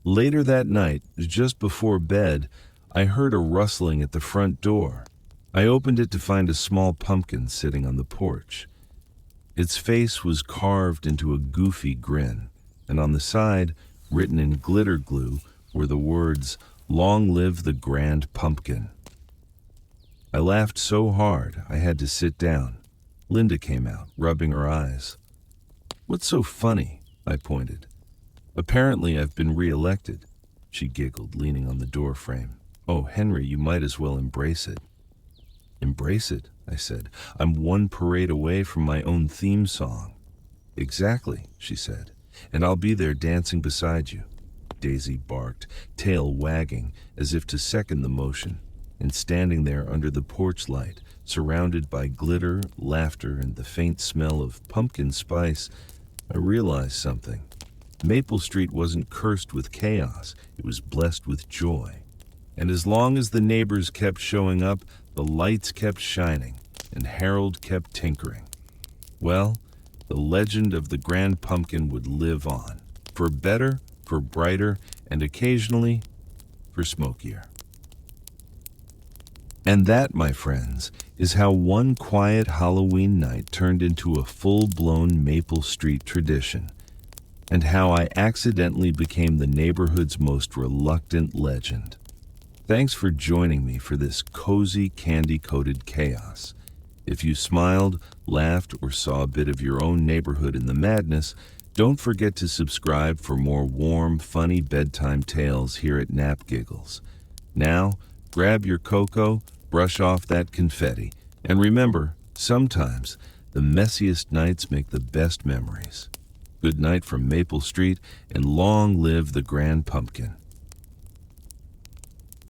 Later that night, just before bed, I heard a rustling at the front door. I opened it to find a small pumpkin sitting on the porch. Its face was carved into a goofy grin, and on the side, written in glitter glue, were the words, "Long live the Grand Pumpkin." I laughed so hard I had to sit down. Linda came out, rubbing her eyes. "What's so funny?" I pointed. "Apparently I've been re-elected." She giggled, leaning on the door frame. "Oh, Henry, you might as well embrace it." "Embrace it," I said. "I'm one parade away from my own theme song." "Exactly," she said. "And I'll be there dancing beside you." Daisy barked, tail wagging, as if to second the motion, and standing there under the porch light, surrounded by glitter, laughter, and the faint smell of pumpkin spice, I realized something. Maple Street wasn't cursed with chaos, it was blessed with joy. And as long as the neighbors kept showing up, the lights kept shining, and Harold kept tinkering. Well, the legend of the Grand Pumpkin would live on, for better, for brighter, and occasionally, for smokier. And that, my friends, is how one quiet Halloween night turned into a full-blown Maple Street tradition, and how I accidentally became the neighborhood's most reluctant legend. Thanks for joining me for this cozy, candy-coated chaos. If you smiled, laughed, or saw a bit of your own neighborhood in the madness, don't forget to subscribe for more warm, funny bedtime tales here at Nap Giggles. Now, grab your cocoa, brush off that confetti, and remember, sometimes the messiest nights make the best memories. Good night from Maple Street, and long live the Grand Pumpkin.